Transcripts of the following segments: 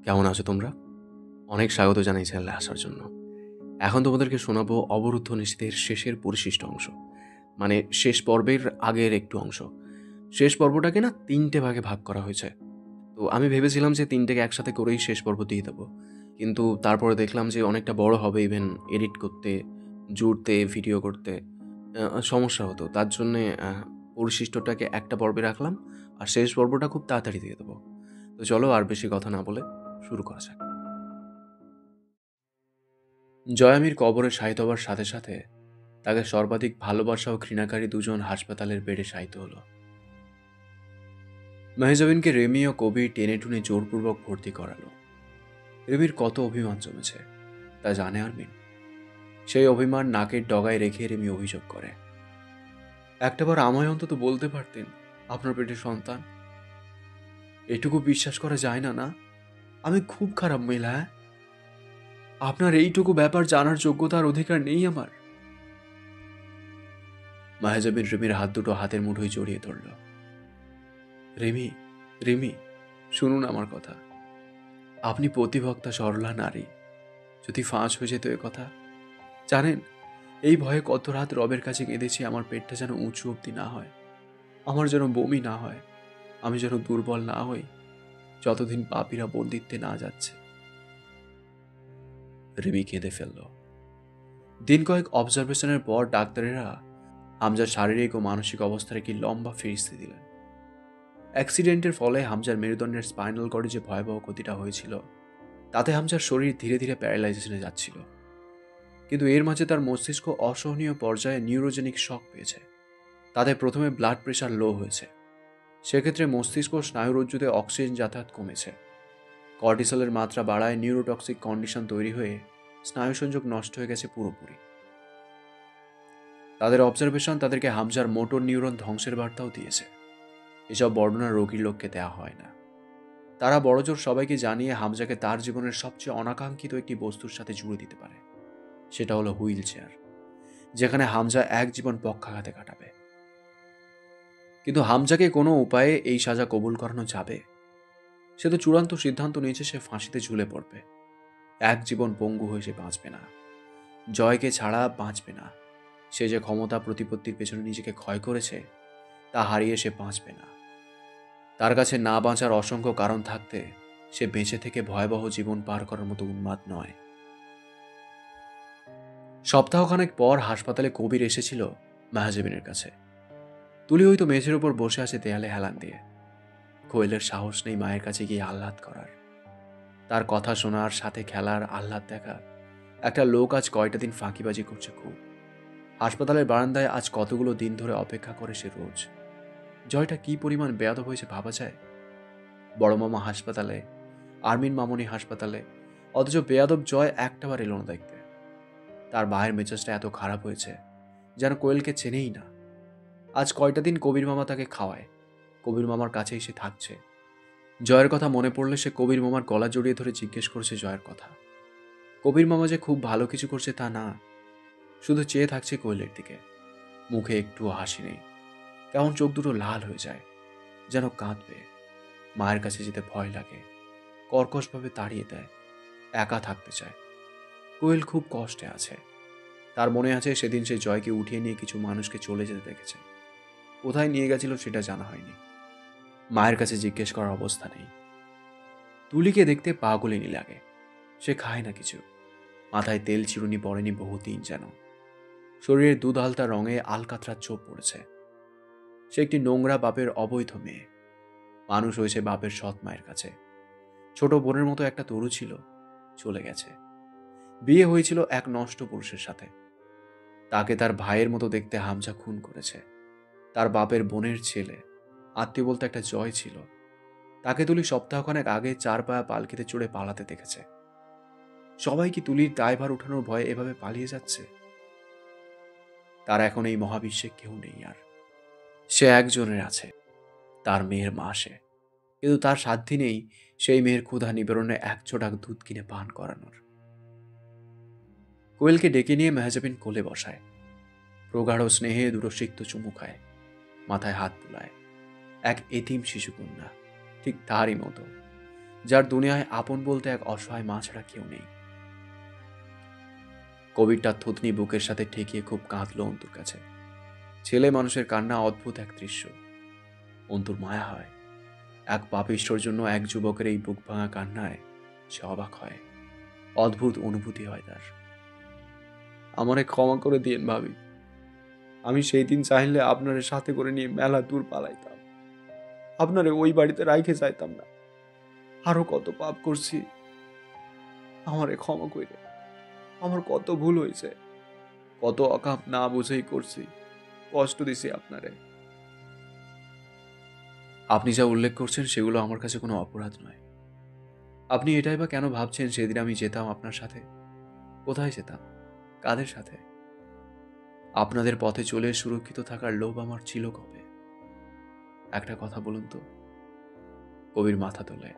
কেমন আছো তোমরা? অনেক স্বাগত জানাই চ্যানেলে আসার জন্য। এখন তোমাদেরকে শোনাবো অবরুদ্ধ নিশীথের শেষের পরিশিষ্ট অংশ। মানে শেষ পর্বের আগের একটু অংশ। শেষ পর্বটাকে না ৩ টে ভাগে ভাগ করা হয়েছে। তো আমি ভেবেছিলাম যে ৩ টেকে একসাথে করেই শেষ পর্ব দিয়ে দেবো। কিন্তু তারপরে দেখলাম যে অনেকটা বড় হবে, ইভেন এডিট করতে, জুড়তে, ভিডিও করতে সমস্যা হতো। তার জন্যে পরিশিষ্টটাকে একটা পর্বে রাখলাম, আর শেষ পর্বটা খুব তাড়াতাড়ি দিয়ে দেবো। তো চলো আর বেশি কথা না বলে শুরু করা যাক। জয়ামির কবরে শায়িত হবার সাথে সাথে তাকে সর্বাধিক ভালোবাসা ও ঘৃণাকারী দুজন হাসপাতালের বেডে শায়িত হলো। মেহজাবিনকে রেমি ও কবির টেনে টুনে জোরপূর্বক ভর্তি করালো। রেমির কত অভিমান জমেছে তা জানে আরমিন। সেই অভিমান নাকের ডগায় রেখে রেমি অভিযোগ করে, একটাবার আমায় অন্তত বলতে পারতেন আপনার পেটে সন্তান। এটুকু বিশ্বাস করা যায় না? না, আমি খুব খারাপ মহিলা। হ্যাঁ, আপনার এইটুকু ব্যাপার জানার যোগ্যতা আর অধিকার নেই আমার। মাহেজাবিন রেমির হাত দুটো হাতের মুঠোয় জড়িয়ে ধরল। রিমি, রিমি, শুনুন আমার কথা। আপনি প্রতিভক্তা সরলা নারী। যদি ফাঁস হয়ে যেত এ কথা, জানেন, এই ভয়ে কত রাত রবের কাছে কেঁদেছি আমার পেটটা যেন উঁচু অব্দি না হয়, আমার যেন বমি না হয়, আমি যেন দুর্বল না হই যতদিন পাপীরা বন্দিত্বে না যাচ্ছে। রিমি কেঁদে ফেলল। দিন কয়েক অবজারভেশনের পর ডাক্তারেরা হামজার শারীরিক ও মানসিক অবস্থার একটি লম্বা ফিরিস্তি দিলেন। অ্যাক্সিডেন্টের ফলে হামজার মেরুদণ্ডের স্পাইনাল কর্ডে যে ভয়াবহ ক্ষতিটা হয়েছিল, তাতে হামজার শরীর ধীরে ধীরে প্যারালাইজেশনে যাচ্ছিল। কিন্তু এর মাঝে তার মস্তিষ্ক অসহনীয় পর্যায়ে নিউরোজেনিক শক পেয়েছে। তাতে প্রথমে ব্লাড প্রেশার লো হয়েছে। সেক্ষেত্রে মস্তিষ্ক স্নায়ুরজ্জুতে অক্সিজেন যাতায়াত কমেছে। কর্টিসলের মাত্রা বাড়ায় নিউরোটক্সিক কন্ডিশন তৈরি হয়ে স্নায়ু সংযোগ নষ্ট হয়ে গেছে পুরোপুরি। তাদের অবজারভেশন তাদেরকে হামজার মোটর নিউরন ধ্বংসের বার্তাও দিয়েছে। এসব বর্ণনা রোগীর লোককে দেওয়া হয় না। তারা বড়জোর সবাইকে জানিয়ে হামজাকে তার জীবনের সবচেয়ে অনাকাঙ্ক্ষিত একটি বস্তুর সাথে জুড়ে দিতে পারে। সেটা হলো হুইল চেয়ার, যেখানে হামজা এক জীবন পক্ষাঘাতে কাটাবে। কিন্তু হামজাকে কোনো উপায়ে এই সাজা কবুল করানো যাবে? সে তো চূড়ান্ত সিদ্ধান্ত নিয়েছে সে ফাঁসিতে ঝুলে পড়বে। এক জীবন পঙ্গু হয়ে সে বাঁচবে না, জয়কে ছাড়া বাঁচবে না। সে যে ক্ষমতা প্রতিপত্তির পেছনে নিজেকে ক্ষয় করেছে, তা হারিয়ে সে বাঁচবে না। তার কাছে না বাঁচার অসংখ্য কারণ থাকতে সে বেঁচে থেকে ভয়াবহ জীবন পার করার মতো উন্মাদ নয়। সপ্তাহখানেক পর হাসপাতালে কবির এসেছিল মাহাজেবিনের কাছে। তুলি হয়তো মেঝের উপর বসে আছে দেয়ালে হেলান দিয়ে। কোয়েলের সাহস নেই মায়ের কাছে গিয়ে আহ্লাদ করার, তার কথা শোনার, সাথে খেলার, আহ্লাদ দেখার। একটা লোক আজ কয়টা দিন ফাঁকিবাজি করছে খুব। হাসপাতালের বারান্দায় আজ কতগুলো দিন ধরে অপেক্ষা করে সে রোজ। জয়টা কি পরিমাণ বেয়াদব হয়েছে ভাবা যায়। বড় মামা হাসপাতালে, আরমিন মামনি হাসপাতালে, অথচ বেয়াদব জয় একটাবার এলো না দেখতে। তার মায়ের মেজাজটা এত খারাপ হয়েছে যেন কোয়েলকে চেনেই না। আজ কয়টা দিন কবির মামা তাকে খাওয়ায়, কবির মামার কাছেই সে থাকছে। জয়ের কথা মনে পড়লে সে কবির মামার গলা জড়িয়ে ধরে জিজ্ঞেস করছে জয়ের কথা। কবির মামা যে খুব ভালো কিছু করছে তা না, শুধু চেয়ে থাকছে কোয়েলের দিকে। মুখে একটুও হাসি নেই, কেমন চোখ দুটো লাল হয়ে যায়, যেন কাঁদবে। মায়ের কাছে যেতে ভয় লাগে, কর্কশভাবে তাড়িয়ে দেয়, একা থাকতে চায়। কোয়েল খুব কষ্টে আছে। তার মনে আছে সেদিন সে জয়কে উঠিয়ে নিয়ে কিছু মানুষকে চলে যেতে দেখেছে। কোথায় নিয়ে গেছিল সেটা জানা হয়নি। মায়ের কাছে জিজ্ঞেস করার অবস্থা নেই। তুলিকে দেখতে পাগলিনী লাগে। সে খায় না কিছু, মাথায় তেল চিরুনি পড়েনি বহুদিন যেন। শরীরের দুধ আলতা রঙে আলকাতরার চোখ পড়েছে। সে একটি নোংরা বাপের অবৈধ মেয়ে। মানুষ হয়েছে বাপের সৎ মায়ের কাছে। ছোট বোনের মতো একটা তরু ছিল, চলে গেছে। বিয়ে হয়েছিল এক নষ্ট পুরুষের সাথে। তাকে তার ভাইয়ের মতো দেখতে হামজা খুন করেছে। তার বাপের বোনের ছেলে, আত্মীয় বলতে একটা জয় ছিল। তাকে তুলি সপ্তাহখানেক আগে 4 পায়া পালকিতে চড়ে পালাতে দেখেছে। সবাই কি তুলির দায়ভার উঠানোর ভয়ে এভাবে পালিয়ে যাচ্ছে? তার এখন এই মহাবিশ্বে কেউ নেই আর। সে একজনের আছে, তার মেয়ের মা সে। কিন্তু তার সাধ্যি নেই সেই মেয়ের ক্ষুধা নিবারণে এক ছোটাক দুধ কিনে পান করানোর। কোয়েলকে ডেকে নিয়ে মেহজাবিন কোলে বসায়। প্রগাঢ় স্নেহে দুটো সিক্ত চুমু খায়, মাথায় হাত বুলায়। এক এতিম শিশুকন্যা, ঠিক তারই মতো। যার দুনিয়ায় আপন বলতে এক অসহায় মা ছাড়া কেউ নেই। কবিরটার থুতনি বুকের সাথে ঠেকিয়ে খুব কাঁদল অন্তুর কাছে। ছেলে মানুষের কান্না অদ্ভুত এক দৃশ্য। অন্তুর মায়া হয়। এক পাপিষ্ঠর জন্য এক যুবকের এই বুক ভাঙা কান্নায় সে অবাক হয়। অদ্ভুত অনুভূতি হয় তার। আমারে ক্ষমা করে দিয়েন ভাবি। আমি সেই দিন চাইলে আপনারে সাথে করে নিয়ে মেলা দূর পালাইতাম। আপনারে ওই বাড়িতে রাইখে যাইতাম না। আরো কত পাপ করছি। আমারে ক্ষমা কইরে। আমার কত ভুল হয়েছে। কত অকাম না বুঝেই করছি। কষ্ট দিছি আপনারে। আপনি যা উল্লেখ করছেন সেগুলো আমার কাছে কোনো অপরাধ নয়। আপনি এটাই বা কেন ভাবছেন সেদিন আমি যেতাম আপনার সাথে? কোথায় যেতাম? কাদের সাথে? আপনাদের পথে চলে সুরক্ষিত থাকার লোভ আমার ছিল কবে? একটা কথা বলুন তো। কবির মাথা তোলে।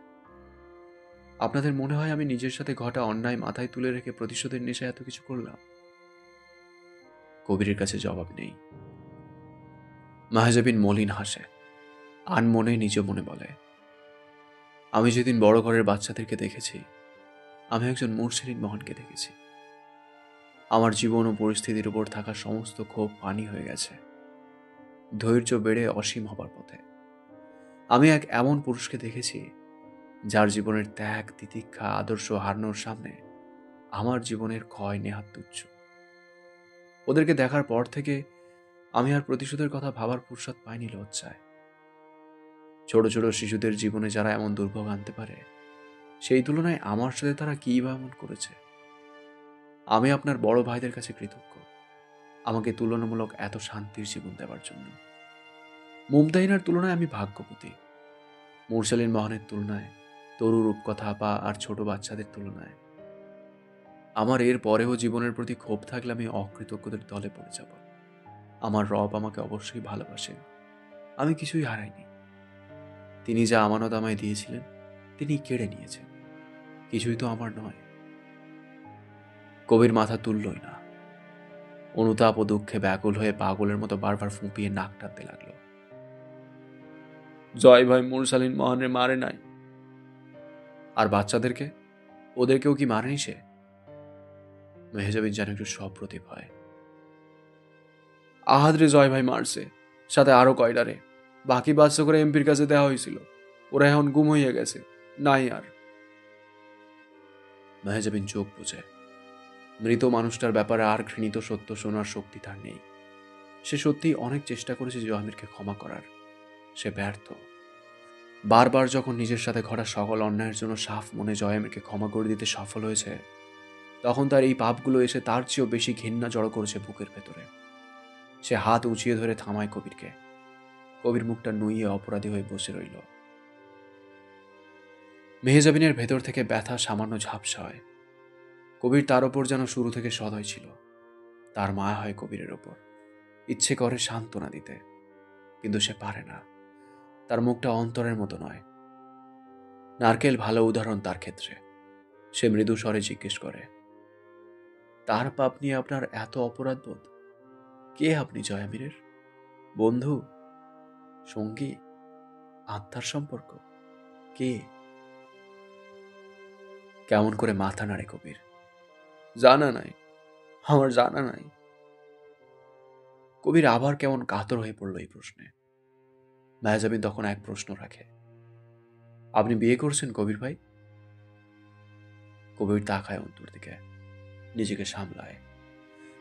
আপনাদের মনে হয় আমি নিজের সাথে ঘটা অন্যায় মাথায় তুলে রেখে প্রতিশোধের নেশায় এত কিছু করলাম? কবিরের কাছে জবাব নেই। মাহজাবিন মলিন হাসে। আনমনে নিজ মনে বলে, আমি যেদিন বড় ঘরের বাচ্চাদেরকে দেখেছি, আমি একজন মুর্শিদিন মহানকে দেখেছি। আমার জীবন ও পরিস্থিতির উপর থাকা সমস্ত ক্ষোভ পানি হয়ে গেছে, ধৈর্য বেড়ে অসীম হবার পথে। আমি এক এমন পুরুষকে দেখেছি যার জীবনের ত্যাগ, তিতিক্ষা, আদর্শ হারানোর সামনে আমার জীবনের ক্ষয় নেহাত তুচ্ছ। ওদেরকে দেখার পর থেকে আমি আর প্রতিশোধের কথা ভাবার ফুরসত পাইনি লজ্জায়। ছোট ছোট শিশুদের জীবনে যারা এমন দুর্ভোগ আনতে পারে, সেই তুলনায় আমার সাথে তারা কী বা এমন করেছে? আমি আপনার বড় ভাইদের কাছে কৃতজ্ঞ আমাকে তুলনামূলক এত শান্তির জীবন দেওয়ার জন্য। মুমতাহিনার তুলনায় আমি ভাগ্যবতী। মুরসালিন মহানের তুলনায়, তরু রূপকথা আপা আর ছোট বাচ্চাদের তুলনায় আমার এর পরেও জীবনের প্রতি ক্ষোভ থাকলে আমি অকৃতজ্ঞদের দলে পড়ে যাব। আমার রব আমাকে অবশ্যই ভালোবাসেন। আমি কিছুই হারাইনি। তিনি যা আমানত আমায় দিয়েছিলেন তিনি কেড়ে নিয়েছেন। কিছুই তো আমার নয়। কবির মাথা তুললই না। অনুতাপ ও দুঃখে ব্যাকুল হয়ে পাগলের মতো বারবার ফুঁপিয়ে নাক টানতে লাগল। জয় ভাই মুরসালিন মহানের মারে নাই? আর বাচ্চাদেরকে? ওদেরকেও কি মারেনি সে? মেহজাবিন যেন একটু সপ্রতিভ হয়। আহাদরে জয় ভাই মারছে, সাথে আরো কয়ডারে। বাকি বাচ্চা করে এমপির কাছে দেওয়া হয়েছিল। ওরা এখন গুম হইয়া গেছে, নাই আর। মেহজাবিন চোখ বুঝে। মৃত মানুষটার ব্যাপারে আর ঘৃণিত সত্য শোনার শক্তি তার নেই। সে সত্যিই অনেক চেষ্টা করেছে জয়ামিরকে ক্ষমা করার। সে ব্যর্থ। বারবার যখন নিজের সাথে ঘটা সকল অন্যায়ের জন্য সাফ মনে জয়ামিরকে ক্ষমা করে দিতে সফল হয়েছে, তখন তার এই পাপগুলো এসে তার চেয়েও বেশি ঘৃণা জড়ো করেছে বুকের ভেতরে। সে হাত উঁচিয়ে ধরে থামায় কবিরকে। কবির মুখটা নুইয়ে অপরাধী হয়ে বসে রইল। মেহজাবিনের ভেতর থেকে ব্যথা সামান্য ঝাপসা হয়। কবির তার ওপর যেন শুরু থেকে সদয় ছিল। তার মায়া হয় কবিরের ওপর। ইচ্ছে করে সান্ত্বনা দিতে, কিন্তু সে পারে না। তার মুখটা অন্তরের মতো নয়। নারকেল ভালো উদাহরণ তার ক্ষেত্রে। সে মৃদু স্বরে জিজ্ঞেস করে, তার পাপ নিয়ে আপনার এত অপরাধ বোধ? কে আপনি জয়ামিরের? বন্ধু? সঙ্গী? আত্মার সম্পর্ক? কে? কেমন করে মাথা নাড়ে কবির। জানা নাই, আমার জানা নাই। কবির আবার কেমন কাতর হয়ে পড়ল এই প্রশ্নে। মেহজাবিন তখন এক প্রশ্ন রাখে, আপনি বিয়ে করছেন কবির ভাই? কবির তাকায় অন্তুর দিকে, নিজেকে সামলায়।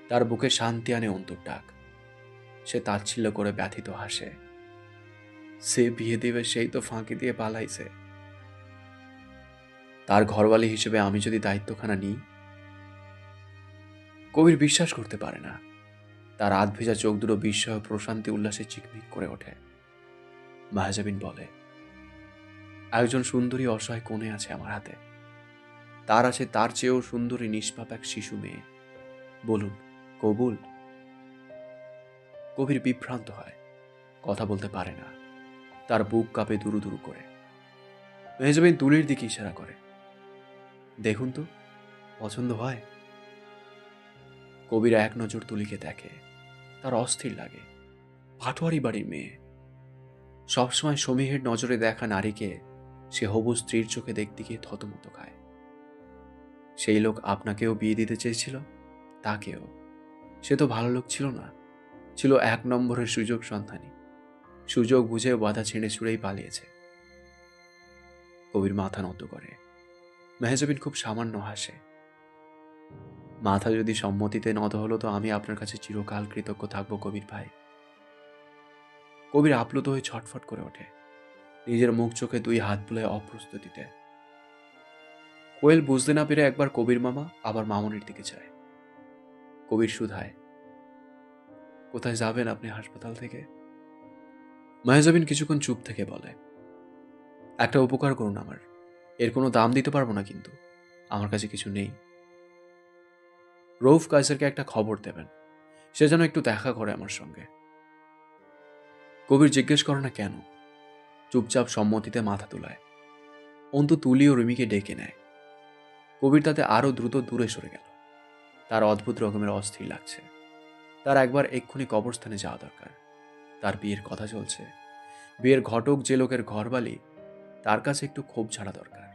তার বুকে শান্তি আনে অন্তুর ডাক। সে তাচ্ছিল্য করে ব্যথিত হাসে। সে বিয়ে দেবে সেই তো ফাঁকি দিয়ে পালাইছে। তার ঘরওয়ালি হিসেবে আমি যদি দায়িত্বখানা নিই? কবির বিশ্বাস করতে পারে না। তার আধ ভেজা চোখ দুটো বিস্ময় ও প্রশান্তি উল্লাসে চিকমিক করে ওঠে। মাহজাবিন বলে, একজন সুন্দরী অসহায় কনে আছে আমার হাতে। তার আছে তার চেয়েও সুন্দরী নিষ্পাপ এক শিশু মেয়ে। বলুন, কবুল? কবির বিভ্রান্ত হয়, কথা বলতে পারে না। তার বুক কাঁপে দুরু দুরু করে। মেহজাবিন তুলির দিকে ইশারা করে, দেখুন তো, পছন্দ হয়? কবির এক নজর তুলিকে দেখে। তার অস্থির লাগে। পাটোয়ারি বাড়ির মেয়ে। সবসময় সমীহের নজরে দেখা নারীকে সে হবু স্ত্রীর চোখে দেখতে গিয়ে থতমত খায়। সেই লোক আপনাকেও বিয়ে দিতে চেয়েছিল, তাকেও। সে তো ভালো লোক ছিল না, ছিল 1 নম্বরের সুযোগ সন্ধানী। সুযোগ বুঝে বাধা ছেড়ে ছুড়েই পালিয়েছে। কবির মাথা নত করে। মেহজাবিন খুব সামান্য হাসে। মাথা যদি সম্মতিতে নত হলো তো আমি আপনার কাছে চিরকাল কৃতজ্ঞ থাকবো কবির ভাই। কবির আপ্লুত হয়ে ছটফট করে ওঠে, নিজের মুখ চোখে 2 হাত বুলায় অপ্রস্তুতিতে। কোয়েল বুঝতে না পেরে একবার কবির মামা আবার মামনির দিকে যায়। কবির শুধায়, কোথায় যাবেন আপনি হাসপাতাল থেকে? মেহজাবিন কিছুক্ষণ চুপ থেকে বলে, একটা উপকার করুন আমার, এর কোনো দাম দিতে পারবো না, কিন্তু আমার কাছে কিছু নেই। রউফ কায়সারকে একটা খবর দেবেন, সে যেন একটু দেখা করে আমার সঙ্গে। কবির জিজ্ঞেস করে না কেন, চুপচাপ সম্মতিতে মাথা তুলায়। অন্তু তুলি ও রিমিকে ডেকে নেয়। কবির তাতে আরো দ্রুত দূরে সরে গেল। তার অদ্ভুত রকমের অস্থির লাগছে। তার একবার এক্ষুনি কবরস্থানে যাওয়া দরকার। তার বিয়ের কথা চলছে, বিয়ের ঘটক যে লোকের ঘরবালি, তার কাছে একটু ক্ষোভ ছাড়া দরকার।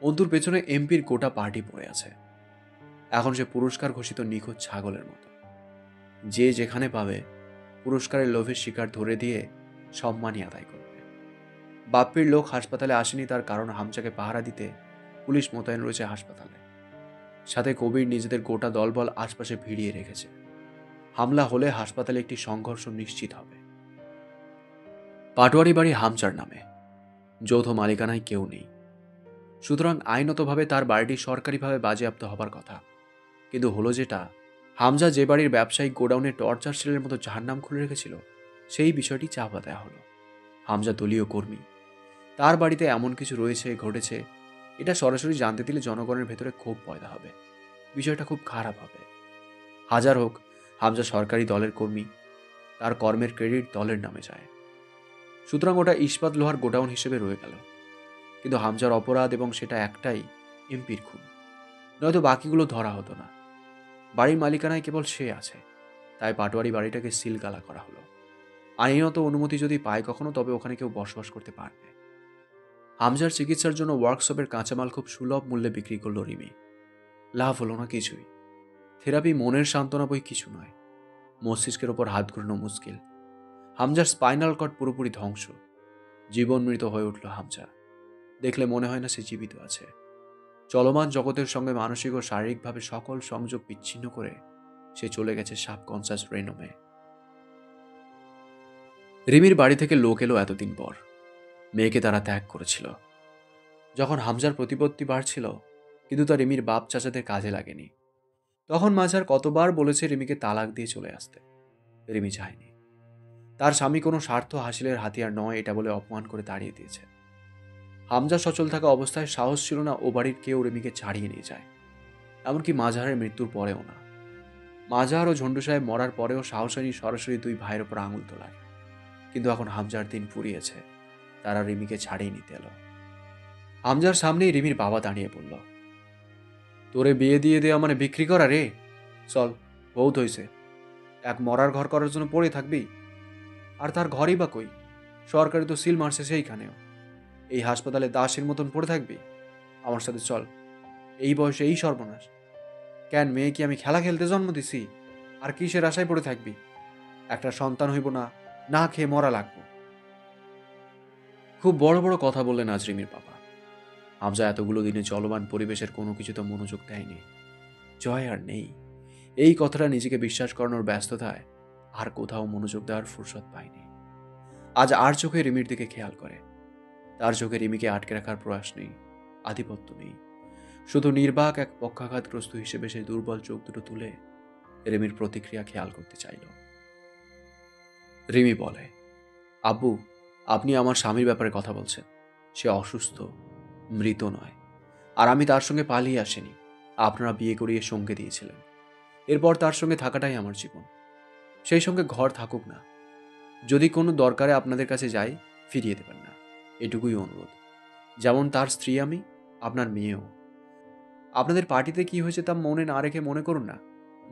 অন্তুর পেছনে এমপির গোটা পার্টি পড়ে আছে। এখন সে পুরস্কার ঘোষিত নিখোঁজ ছাগলের মতো। যে যেখানে পাবে পুরস্কারের লোভের শিকার ধরে দিয়ে সম্মানই আদায় করবে। বাপ্পির লোক হাসপাতালে আসেনি, তার কারণ হামজাকে পাহারা দিতে পুলিশ মোতায়েন রয়েছে হাসপাতালে। সাথে কবির নিজেদের গোটা দলবল আশপাশে ভিড়িয়ে রেখেছে। হামলা হলে হাসপাতালে একটি সংঘর্ষ নিশ্চিত হবে। পাটোয়ারি বাড়ি হামজার নামে, যৌথ মালিকানায় কেউ নেই। সুতরাং আইনতভাবে তার বাড়িটি সরকারিভাবে বাজেয়াপ্ত হবার কথা। কিন্তু হলো যেটা, হামজা যে বাড়ির ব্যবসায়িক গোডাউনে টর্চার সেলের মতো জাহান্নাম খুলে রেখেছিল, সেই বিষয়টি চাপা দেওয়া হলো। হামজা দলীয় কর্মী, তার বাড়িতে এমন কিছু রয়েছে, ঘটেছে, এটা সরাসরি জানতে দিলে জনগণের ভেতরে ক্ষোভ পয়দা হবে, বিষয়টা খুব খারাপ হবে। হাজার হোক হামজা সরকারি দলের কর্মী, তার কর্মের ক্রেডিট দলের নামে যায়। সুতরাং ওটা ইস্পাত লোহার গোডাউন হিসেবে রয়ে গেল। কিন্তু হামজার অপরাধ, এবং সেটা একটাই, এমপির খুন, নয়তো বাকিগুলো ধরা হতো না। বাড়ির মালিকানায় কেবল সে আছে, তাই পাটোয়ারি বাড়িটাকে সিলগালা করা হলো। আইনত অনুমতি যদি পায় কখনো, তবে ওখানে কেউ বসবাস করতে পারবে। হামজার চিকিৎসার জন্য ওয়ার্কশপের কাঁচামাল খুব সুলভ মূল্যে বিক্রি করলো রিমি। লাভ হলো না কিছুই। থেরাপি মনের সান্ত্বনা বই কিছু নয়, মস্তিষ্কের ওপর হাত ঘুরানো মুশকিল। হামজার স্পাইনাল কর্ড পুরোপুরি ধ্বংস। জীবন মৃত হয়ে উঠল হামজা। দেখলে মনে হয় না সে জীবিত আছে। চলমান জগতের সঙ্গে মানসিক ও শারীরিকভাবে সকল সংযোগ বিচ্ছিন্ন করে সে চলে গেছে সাবকনসাস রেনমে। রিমির বাড়ি থেকে লোক এলো এতদিন পর। মেয়েকে তারা ত্যাগ করেছিল। যখন হামজার প্রতিপত্তি বাড়ছিল, কিন্তু তা রিমির বাপ চাচাদের কাজে লাগেনি। তখন মাঝার কতবার বলেছে রিমিকে তালাক দিয়ে চলে আসতে। রিমি চায়নি। তার স্বামী কোনো স্বার্থ হাসিলের হাতিয়ার নয়, এটা বলে অপমান করে তাড়িয়ে দিয়েছে। হামজা সচল থাকা অবস্থায় সাহস ছিল না ও বাড়ির কেউ রিমিকে ছাড়িয়ে নিয়ে যায়, এমনকি মাঝারের মৃত্যুর পরেও না। মাঝার ও ঝন্ডু সাহেব মরার পরেও সাহস হয়নি সরাসরি 2 ভাইয়ের ওপর আঙুল তোলার। কিন্তু এখন হামজার দিন ফুরিয়েছে, তারা রিমিকে ছাড়িয়ে নিতে এলো। হামজার সামনেই রিমির বাবা দাঁড়িয়ে বলল, তোরে বিয়ে দিয়ে দেওয়া মানে বিক্রি করা রে? চল, বহুত হয়েছে। এক মরার ঘর করার জন্য পড়ে থাকবি? আর তার ঘরই বা কই? সরকারি তো সিল মারছে সেইখানেও। এই হাসপাতালে দাসের মতন পড়ে থাকবি? আমার সাথে চল। এই বয়সে এই সর্বনাশ! কেন, মেয়ে কি আমি খেলা খেলতে জন্ম দিছি? আর কিসের আশায় পড়ে থাকবি? একটা সন্তান হইব না, না খেয়ে মরা লাগবো। খুব বড় বড় কথা বললেন আজ রিমির বাবা। হামজা এতগুলো দিনে চলমান পরিবেশের কোনো কিছুতে মনোযোগ দেয়নি। জয় আর নেই, এই কথাটা নিজেকে বিশ্বাস করানোর ব্যস্ততায় আর কোথাও মনোযোগ দেওয়ার ফুরসত পায়নি। আজ আর চোখে রিমির দিকে খেয়াল করে। তার চোখে রিমিকে আটকে রাখার প্রয়াস নেই, আধিপত্য নেই। শুধু নির্বাক এক পক্ষাঘাতগ্রস্ত হিসেবে সে দুর্বল চোখ দুটো তুলে রিমির প্রতিক্রিয়া খেয়াল করতে চাইল। রিমি বলে, আব্বু, আপনি আমার স্বামীর ব্যাপারে কথা বলছেন। সে অসুস্থ, মৃত নয়। আর আমি তার সঙ্গে পালিয়ে আসিনি, আপনারা বিয়ে করিয়ে সঙ্গে দিয়েছিলেন। এরপর তার সঙ্গে থাকাটাই আমার জীবন। সেই সঙ্গে ঘর থাকুক না। যদি কোনো দরকারে আপনাদের কাছে যাই, ফিরিয়ে দেবেন না, এটুকুই অনুরোধ। যেমন তার স্ত্রী আমি, আপনার মেয়েও। আপনাদের পার্টিতে কি হয়েছে তা মনে না রেখে মনে করুন না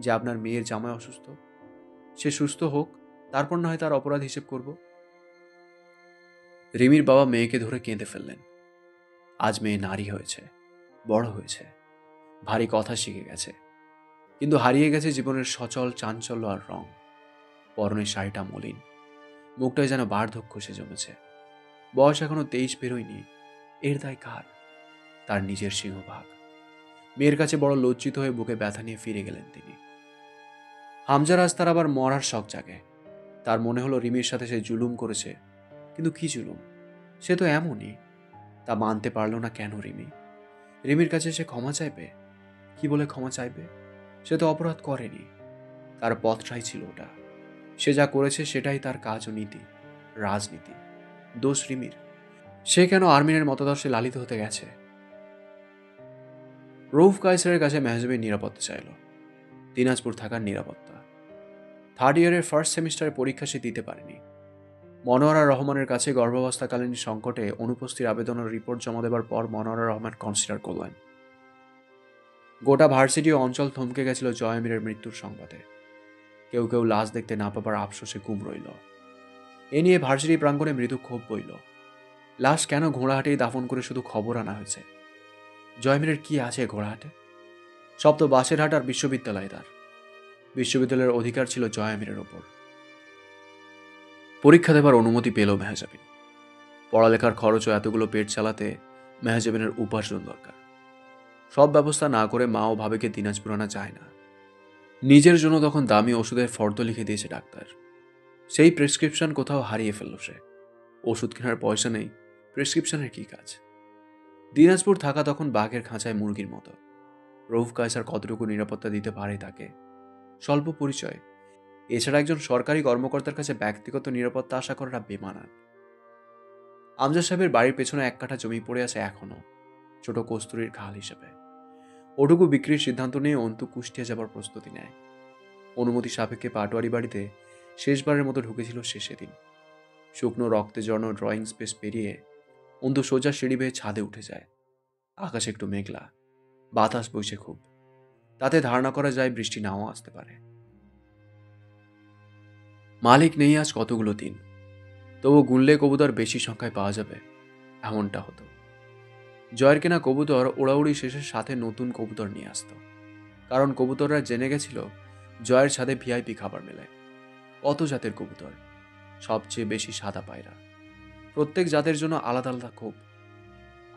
যে আপনার মেয়ের জামাই অসুস্থ। সে সুস্থ হোক, তারপর না হয় তার অপরাধ হিসেব করব। রিমির বাবা মেয়েকে ধরে কেঁদে ফেললেন। আজ মেয়ে নারী হয়েছে, বড় হয়েছে, ভারী কথা শিখে গেছে, কিন্তু হারিয়ে গেছে জীবনের সচল চাঞ্চল্য আর রং। পরনের শাড়িটা মলিন, মুখটায় যেন বার্ধক্য এসে জমেছে। বয়স এখনো 23 বেরোয়নি। এর দায় কার? তার নিজের সিংহভাগ। মেয়ের কাছে বড় লজ্জিত হয়ে বুকে ব্যথা নিয়ে ফিরে গেলেন তিনি। হামজার আজ তার আবার মরার শখ জাগে। তার মনে হলো রিমির সাথে সে জুলুম করেছে, কিন্তু কি জুলুম? সে তো এমনই। তা মানতে পারল না কেন রিমি? রিমির কাছে সে ক্ষমা চাইবে? কি বলে ক্ষমা চাইবে? সে তো অপরাধ করেনি। তার পথটাই ছিল ওটা। সে যা করেছে সেটাই তার কাজ ও নীতি, রাজনীতি। দোষ রিমির। সে কেন আর্মিনের মতাদর্শে লালিত হতে গেছে? রউফ কায়সারের কাছে মেহজাবিন নিরাপত্তা চাইল। দিনাজপুর থাকার নিরাপত্তা। 3rd ইয়ারের ফার্স্ট সেমিস্টারে পরীক্ষা সে দিতে পারেনি। মনোয়ারা রহমানের কাছে গর্ভাবস্থাকালীন সংকটে অনুপস্থিত আবেদনের রিপোর্ট জমা দেবার পর মনোয়ারা রহমান কনসিডার করলেন। গোটা ভার্সিটি ও অঞ্চল থমকে গেছিল জয়ামিরের মৃত্যুর সংবাদে। কেউ কেউ লাশ দেখতে না পাবার আফসোসে গুম রইল। এ নিয়ে ভার্সিটি প্রাঙ্গণে মৃদু ক্ষোভ বইল। লাশ কেন ঘোড়াহাটেই দাফন করে শুধু খবর আনা হয়েছে? জয়মিরের কি আছে ঘোড়াহাটে? সব তো বাসেরহাট আর বিশ্ববিদ্যালয় তার। বিশ্ববিদ্যালয়ের অধিকার ছিল জয়ামিরের ওপর। পরীক্ষা দেবার অনুমতি পেল মেহজাবিন। পড়ালেখার খরচ ও এতগুলো পেট চালাতে মেহজাবিনের উপার্জন দরকার। সব ব্যবস্থা না করে মা ও ভাবিকে দিনাজপুর আনা যায় না। নিজের জন্য তখন দামি ওষুধের ফর্দ লিখে দিয়েছে ডাক্তার। সেই প্রেসক্রিপশন কোথাও হারিয়ে ফেলল সে। ওষুধ কেনার পয়সা নেই, প্রেসক্রিপশনের কি কাজ? দিনাজপুর থাকা তখন বাঘের খাঁচায় মুরগির মতো। রউফ কায়সার কতটুকু নিরাপত্তা দিতে পারে তাকে? স্বল্প পরিচয়। এছাড়া একজন সরকারি কর্মকর্তার কাছে ব্যক্তিগত নিরাপত্তা আশা করাটা বেমানান। আমজাদ সাহেবের বাড়ির পেছনে 1 কাঠা জমি পড়ে আছে এখনো, ছোট কস্তুরীর খাল হিসেবে। ওটুকু বিক্রির সিদ্ধান্ত নিয়ে অন্তু কুষ্টিয়া যাবার প্রস্তুতি নেয়। অনুমতি সাপেক্ষে পাটোয়ারি বাড়িতে শেষবারের মতো ঢুকেছিল সে সেদিন। শুকনো রক্তে জড়ানো ড্রয়িং স্পেস পেরিয়ে অন্তু সোজা সিঁড়ি বেয়ে ছাদে উঠে যায়। আকাশ একটু মেঘলা, বাতাস বইছে খুব। তাতে ধারণা করা যায় বৃষ্টি নাও আসতে পারে। মালিক নেই আজ কতগুলো দিন, তবু গুনলে কবুতর বেশি সংখ্যায় পাওয়া যাবে, এমনটা হতো। জয়ের কেনা কবুতর ওড়াউড়ি শেষের সাথে নতুন কবুতর নিয়ে আসত। কারণ কবুতররা জেনে গেছিল জয়ের ছাদে ভিআইপি খাবার মেলে। কত জাতের কবুতর, সবচেয়ে বেশি সাদা পায়রা। প্রত্যেক জাতের জন্য আলাদা আলাদা খোপ।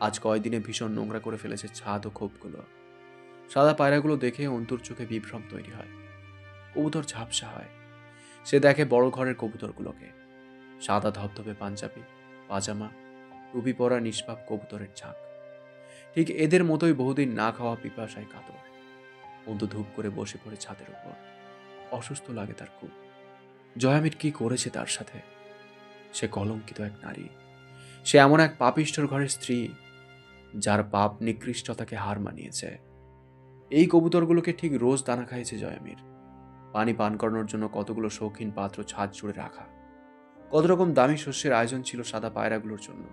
আজ কয়দিনে ভীষণ নোংরা করে ফেলেছে ছাদ ও খোপগুলো। সাদা পায়রাগুলো দেখে অন্তুর চোখে বিভ্রম তৈরি হয়। কবুতর ঝাপসা হয়। সে দেখে বড় ঘরের কবুতরগুলোকে। সাদা ধবধবে পাঞ্জাবি, পাজামা, টুপি পরা নিষ্পাপ কবুতরের ঝাঁক। ঠিক এদের মতোই বহুদিন না খাওয়া পিপাসায় কাতর। অন্তু ধূপ করে বসে পড়ে ছাদের উপর। অসুস্থ লাগে তার খুব। জয়ামির কি করেছে তার সাথে? সে কলঙ্কিত এক নারী। সে এমন এক পাপিষ্ঠর ঘরের স্ত্রী, যার পাপ নিকৃষ্টতাকে হার মানিয়েছে। এই কবুতরগুলোকে ঠিক রোজ দানা খাইয়েছে জয়ামির। পানি পান করানোর জন্য কতগুলো শৌখিন পাত্র ছাদ জুড়ে রাখা। কত রকম দামি শস্যের আয়োজন ছিল সাদা পায়রাগুলোর জন্য।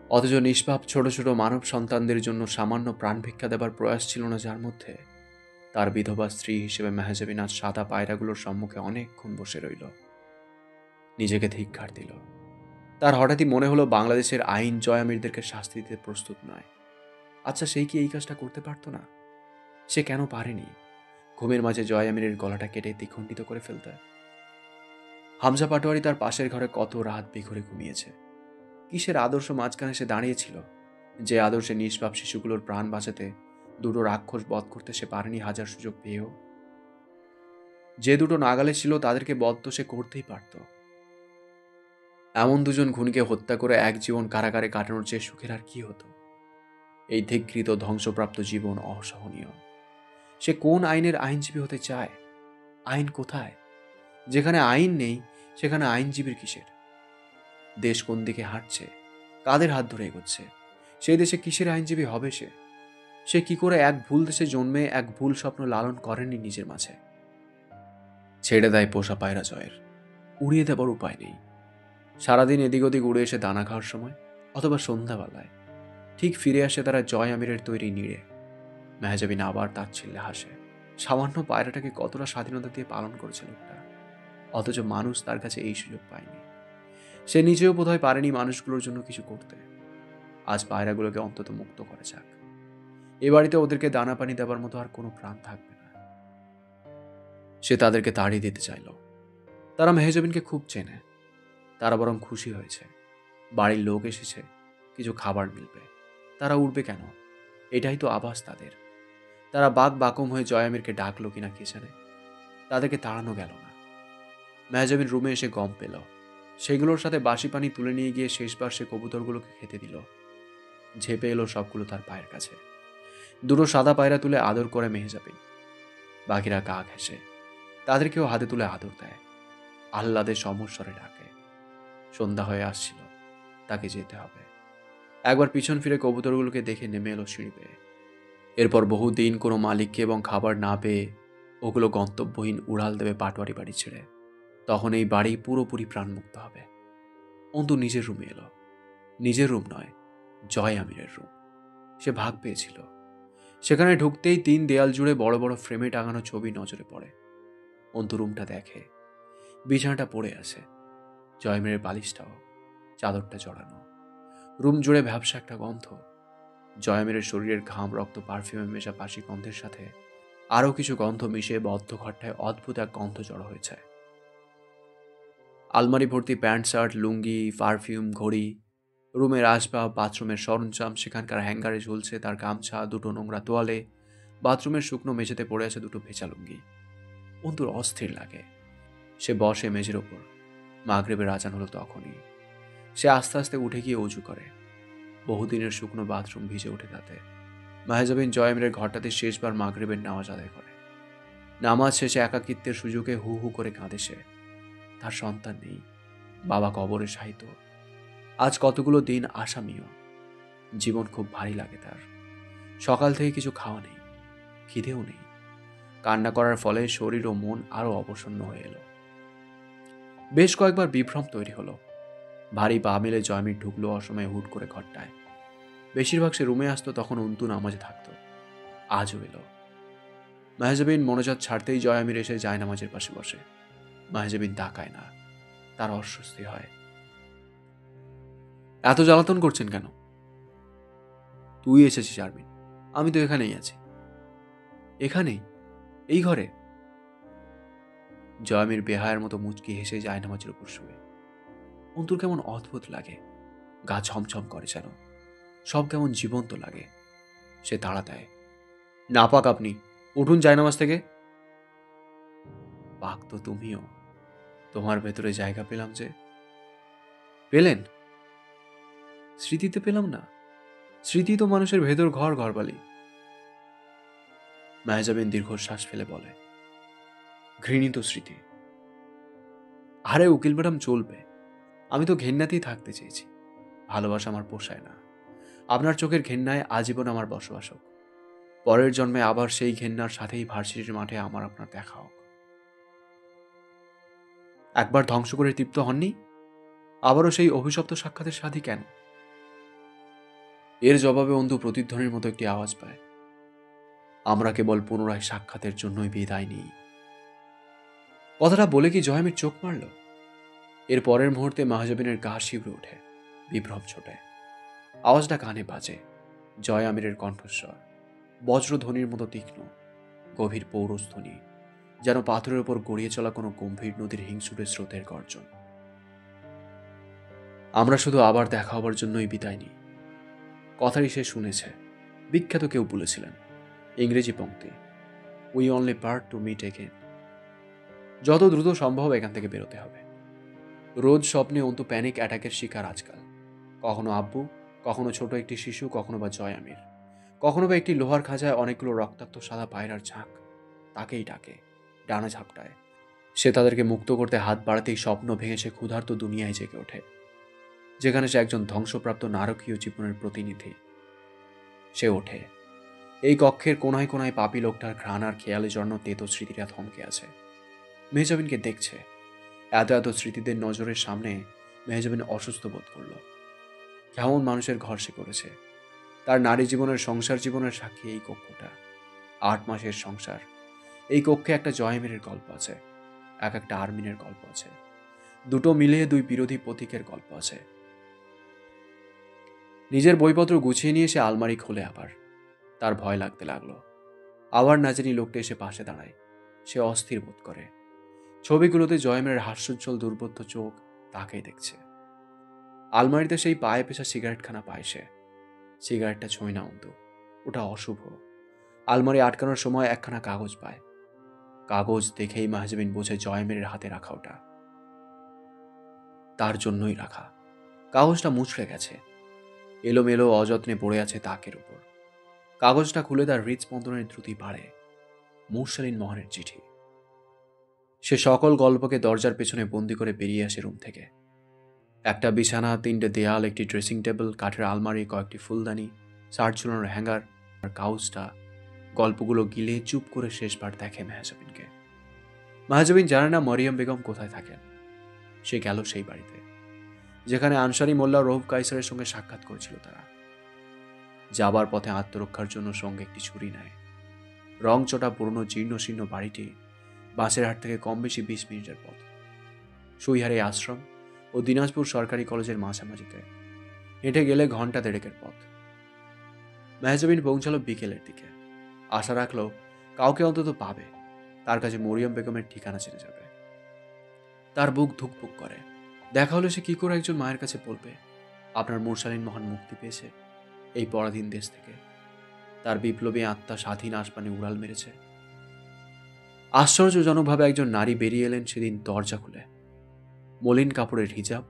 অথচ নিষ্পাপ ছোট ছোট মানব সন্তানদের জন্য সামান্য প্রাণ ভিক্ষা দেবার প্রয়াস ছিল না যার মধ্যে। তার বিধবা স্ত্রী হিসেবে মেহজাবিন আজ সাদা পায়রাগুলোর সম্মুখে অনেকক্ষণ বসে রইল। নিজেকে ধিক্কার দিল। তার হঠাৎই মনে হলো বাংলাদেশের আইন জয়ামিরদেরকে শাস্তি দিতে প্রস্তুত নয়। আচ্ছা, সেই কি এই কাজটা করতে পারত না? সে কেন পারেনি ঘুমের মাঝে জয়ামিরের গলাটা কেটে দ্বিখণ্ডিত করে ফেলতে? হামজা পাটোয়ারি তার পাশের ঘরে কত রাত বেঘরে ঘুমিয়েছে। কিসের আদর্শ মাঝখানে সে দাঁড়িয়েছিল, যে আদর্শে নিষ্পাপ শিশুগুলোর প্রাণ বাঁচাতে দুটো রাক্ষস বধ করতে সে পারেনি হাজার সুযোগ পেয়েও? যে দুটো নাগালে ছিল তাদেরকে বধ তো সে করতেই পারত। এমন দুজন খুনিকে হত্যা করে এক জীবন কারাগারে কাটানোর চেয়ে সুখের আর কি হতো? এই ধিক্কৃত ধ্বংসপ্রাপ্ত জীবন অসহনীয়। সে কোন আইনের আইনজীবী হতে চায়? আইন কোথায়? যেখানে আইন নেই সেখানে আইনজীবীর কিসের? দেশ কোন দিকে হাঁটছে, কাদের হাত ধরে এগোচ্ছে, সেই দেশে কিসের আইনজীবী হবে সে? সে কি করে এক ভুল দেশে জন্মে এক ভুল স্বপ্ন লালন করেনি নিজের মাঝে? ছেড়ে দেয় পোষা পায়রা জয়ের। উড়িয়ে দেবার উপায় নেই। সারাদিন এদিক ওদিক উড়ে এসে দানা খাওয়ার সময় অথবা সন্ধ্যাবেলায় ঠিক ফিরে আসে তারা জয় আমিরের তৈরি নিড়ে। মেহজাবিন আবার তাচ্ছিল্যে হাসে। সামান্য পায়রাটাকে কতটা স্বাধীনতা দিয়ে পালন করেছে লোকটা, অথচ মানুষ তার কাছে এই সুযোগ পায়নি। সে নিজেও বোধহয় পারেনি মানুষগুলোর জন্য কিছু করতে। আজ পায়রাগুলোকে অন্তত মুক্ত করা যাক। এ বাড়িতে ওদেরকে দানা পানি দেবার মতো আর কোনো প্রাণ থাকবে না। সে তাদেরকে তাড়িয়ে দিতে চাইল। তারা মেহজাবিনকে খুব চেনে। তারা বরং খুশি হয়েছে। বাড়ির লোক এসেছে, কিছু খাবার মিলবে। তারা উঠবে কেন? এটাই তো আভাস তাদের। তারা বাক বাকম হয়ে জয়ামিরকে ডাকলো কিনা কে জানে। তাদেরকে তাড়ানো গেল না। মেহজাবিন রুমে এসে গম পেল। সেগুলোর সাথে বাসি পানি তুলে নিয়ে গিয়ে শেষবার সে কবুতরগুলোকে খেতে দিল। ঝেপে এলো সবগুলো তার পায়ের কাছে। দুটো সাদা পায়রা তুলে আদর করে মেহজাবিন। বাকিরা গা ঘেঁষে। তাদেরকেও হাতে তুলে আদর দেয়। আহ্লাদের সমস্বরে ডাকে। সন্ধ্যা হয়ে আসছিল, তাকে যেতে হবে। একবার পিছন ফিরে কবুতরগুলোকে দেখে নেমে এলো সিঁড়ি বেয়ে। এরপর বহুদিন কোনো মালিককে এবং খাবার না পেয়ে ওগুলো গন্তব্যহীন উড়াল দেবে পাটোয়ারি বাড়ি ছেড়ে। তখন এই বাড়ি পুরোপুরি প্রাণমুক্ত হবে। অন্তু নিজের রুমে এলো। নিজের রুম নয়, জয় আমিরের রুম। সে ভাগ পেয়েছিল। সেখানে ঢুকতেই 3 দেয়াল জুড়ে বড় বড় ফ্রেমে টাঙানো ছবি নজরে পড়ে। অন্তু রুমটা দেখে। বিছানাটা পড়ে আছে, জয়মেরের বালিশটাও, চাদরটা জড়ানো। রুম জুড়ে ভ্যাপসা একটা গন্ধ। জয়মেরের শরীরের ঘাম, রক্ত, পারফিউমে মেশা বাসি গন্ধের সাথে আরও কিছু গন্ধ মিশিয়ে বদ্ধ ঘরটায় অদ্ভুত এক গন্ধ জড়ো হয়েছে। আলমারি ভর্তি প্যান্ট, শার্ট, লুঙ্গি, পারফিউম, ঘড়ি, রুমের আসবাব, বাথরুমের সরঞ্জাম, সেখানকার হ্যাঙ্গারে ঝুলছে তার গামছা, দুটো নোংরা তোয়ালে, বাথরুমের শুকনো মেঝেতে পড়ে আছে দুটো ভেজা লুঙ্গি। অন্তুর অস্থির লাগে। সে বসে মেঝের ওপর। মাগরিবের আজান হলো তখনই। সে আস্তে আস্তে উঠে গিয়ে অজু করে। বহুদিনের শুকনো বাথরুম ভিজে ওঠে তাতে। মেহজাবিন জয়মেরের ঘরটাতে শেষবার মাগরিবের নামাজ আদায় করে। নামাজ শেষে একাকিত্বের সুযোগে হু হু করে কাঁদে সে। তার সন্তান নেই, বাবা কবরে শায়িত। আজ কতগুলো দিন আসামিও। জীবন খুব ভারী লাগে তার। সকাল থেকে কিছু খাওয়া নেই, খিদেও নেই। কান্না করার ফলে শরীর ও মন আরো অবসন্ন হয়ে এলো। বেশ কয়েকবার বিভ্রম তৈরি হলো। ভারী পা মেলে জয়মির ঢুকলো অসময়ে হুট করে ঘরটায়। বেশিরভাগ সে রুমে আসতো তখন অন্তু নামাজে থাকতো। আজও এলো। মেহজাবিন মনোজাত ছাড়তেই জয়ামির এসে যায় নামাজের পাশে বসে। মেহজাবিন তাকায় না। তার অস্বস্তি হয়। এত জ্বালাতন করছেন কেন? তুই এসেছিস আরমিন, আমি তো এখানেই আছি। এখানেই? এই ঘরে? জয়ামির বেহায়ের মতো মুচকি হেসে যায় নামাজের উপর শুয়ে। অন্তুর কেমন অদ্ভুত লাগে। গা ছমছম করে যেন। সব কেমন জীবন্ত লাগে। সে তাড়া দেয়। না পাক আপনি, উঠুন জায়নামাজ থেকে। পাক তো তুমিও। তোমার ভেতরে জায়গা পেলাম যে। পেলেন? স্মৃতিতে পেলাম না। স্মৃতি তো মানুষের ভেতর ঘরবালি। মেহজাবিন দীর্ঘশ্বাস ফেলে বলে, ঘৃণিত স্মৃতি। আরে উকিল ম্যাডাম, চলবে। আমি তো ঘেন্নাতেই থাকতে চেয়েছি। ভালোবাসা আমার পোষায় না। আপনার চোখের ঘেন্নায় আজীবন আমার বসবাস হোক। পরের জন্মে আবার সেই ঘেন্নার সাথেই ভার্সিটির মাঠে আমার আপনার দেখা হোক। একবার ধ্বংস করে তৃপ্ত হননি? আবারও সেই অভিশপ্ত সাক্ষাতের সাথী কেন? এর জবাবে অন্তু প্রতিধ্বনির মতো একটি আওয়াজ পায়। আমরা কেবল পুনরায় সাক্ষাতের জন্যই বিদায় নিই। কথাটা বলে কি জয়ামির চোখ মারল? এর পরের মুহূর্তে মেহজাবিনের গা শিউরে ওঠে। বিভ্রম ছোটে। আওয়াজটা কানে বাজে। জয় আমিরের কণ্ঠস্বর, বজ্রধ্বনির মতো তীক্ষ্ণ, গভীর পৌরধ্বনি, যেন পাথরের ওপর গড়িয়ে চলা কোনো গম্ভীর নদীর হিংসুটে স্রোতের গর্জন। আমরা শুধু আবার দেখা হবার জন্যই বিদায় নিই। কথাটি সে শুনেছে। বিখ্যাত কেউ বলেছিলেন। ইংরেজি পংক্তি, we only part to meet again. যত দ্রুত সম্ভব এখান থেকে বেরোতে হবে। রোজ স্বপ্নে অন্তু প্যানিক অ্যাটাকের শিকার আজকাল। কখনো আব্বু, কখনো ছোট একটি শিশু, কখনো বা জয় আমির, কখনো বা একটি লোহার খাঁচায় অনেকগুলো রক্তাক্ত সাদা পায়রার ঝাঁক। তাকেই ডাকে, ডানা ঝাপটায়। সে তাদেরকে মুক্ত করতে হাত বাড়াতেই স্বপ্ন ভেঙে সে ক্ষুধার্ত দুনিয়ায় জেগে ওঠে, যেখানে সে একজন ধ্বংসপ্রাপ্ত নারকীয় জীবনের প্রতিনিধি। সে ওঠে। এই কক্ষের কোনায় কোনায় পাপী লোকটার ঘ্রাণ আর খেয়ালে জন্য তেতো স্মৃতিরা থমকে আছে। মেহজাবিনকে দেখছে। এত এত স্মৃতিদের নজরের সামনে মেহজাবিন অসুস্থ বোধ করল। কেমন মানুষের ঘর সে করেছে। তার নারী জীবনের, সংসার জীবনের সাক্ষী এই কক্ষটা। 8 মাসের সংসার। এই কক্ষে একটা জয়মেরের গল্প আছে, এক একটা আরমিনের গল্প আছে। দুটো মিলিয়ে দুই বিরোধী প্রতীকের গল্প আছে। নিজের বইপত্র গুছিয়ে নিয়ে সে আলমারি খোলে আবার। তার ভয় লাগতে লাগলো। আবার না জানি লোকটা এসে পাশে দাঁড়ায়। সে অস্থির বোধ করে। ছবিগুলোতে জয়মের হাস্যোজ্জ্বল দুর্বোধ্য চোখ তাকেই দেখছে। আলমারিতে সেই পায়ে পেশা সিগারেটখানা পায় সে। সিগারেটটা ছুঁই না অন্তু, ওটা অশুভ। আলমারি আটকানোর সময় একখানা কাগজ পায়। কাগজ দেখেই মাহজাবিন বোঝে জয়মের হাতে রাখা ওটা। তার জন্যই রাখা। কাগজটা মুচড়ে গেছে, এলোমেলো অযত্নে পড়ে আছে তাকের উপর। কাগজটা খুলে তার হৃদস্পন্দনের দ্রুতি বাড়ে। মুরসালিন মোহনের চিঠি। সে সকল গল্পকে দরজার পেছনে বন্দি করে বেরিয়ে আসে রুম থেকে। একটা বিছানা, 3টে দেয়াল, একটি ড্রেসিং টেবিল, কাঠের আলমারি, কয়েকটি ফুলদানি, শার্ট ঝুলানোর হ্যাঙ্গার আর কাগজটা গল্পগুলো গিলে চুপ করে শেষবার দেখে মেহজাবিনকে। মেহজাবিন জানে না মরিয়ম বেগম কোথায় থাকেন। সে গেল সেই বাড়িতে যেখানে আনসারি মোল্লা রৌফ কাইসারের সঙ্গে সাক্ষাৎ করেছিল তারা। যাবার পথে আত্মরক্ষার জন্য সঙ্গে একটি ছুরি নেয়। রংচটা পুরনো জীর্ণশীর্ণ বাড়িটি বাসেরহাট থেকে কম বেশি 20 মিনিটের পথ। সুইহারি আশ্রম ও দিনাজপুর সরকারি কলেজের মাঝামাঝিতে। হেঁটে গেলে ঘন্টা দেড়েকের পথ। মেহজাবিন পৌঁছালো বিকেলের দিকে। আশা রাখলো কাউকে অন্তত পাবে, তার কাছে মরিয়ম বেগমের ঠিকানা জেনে যাবে। তার বুক ধুকপুক করে। দেখা হলে সে কি করে একজন মায়ের কাছে বলবে আপনার মুরসালিন মহান মুক্তি পেয়েছে এই পরাধীন দেশ থেকে, তার বিপ্লবী আত্মা স্বাধীন আসমানে উড়াল মেরেছে। আশ্চর্যজনকভাবে একজন নারী বেরিয়ে এলেন সেদিন দরজা খুলে। মলিন কাপড়ের হিজাব,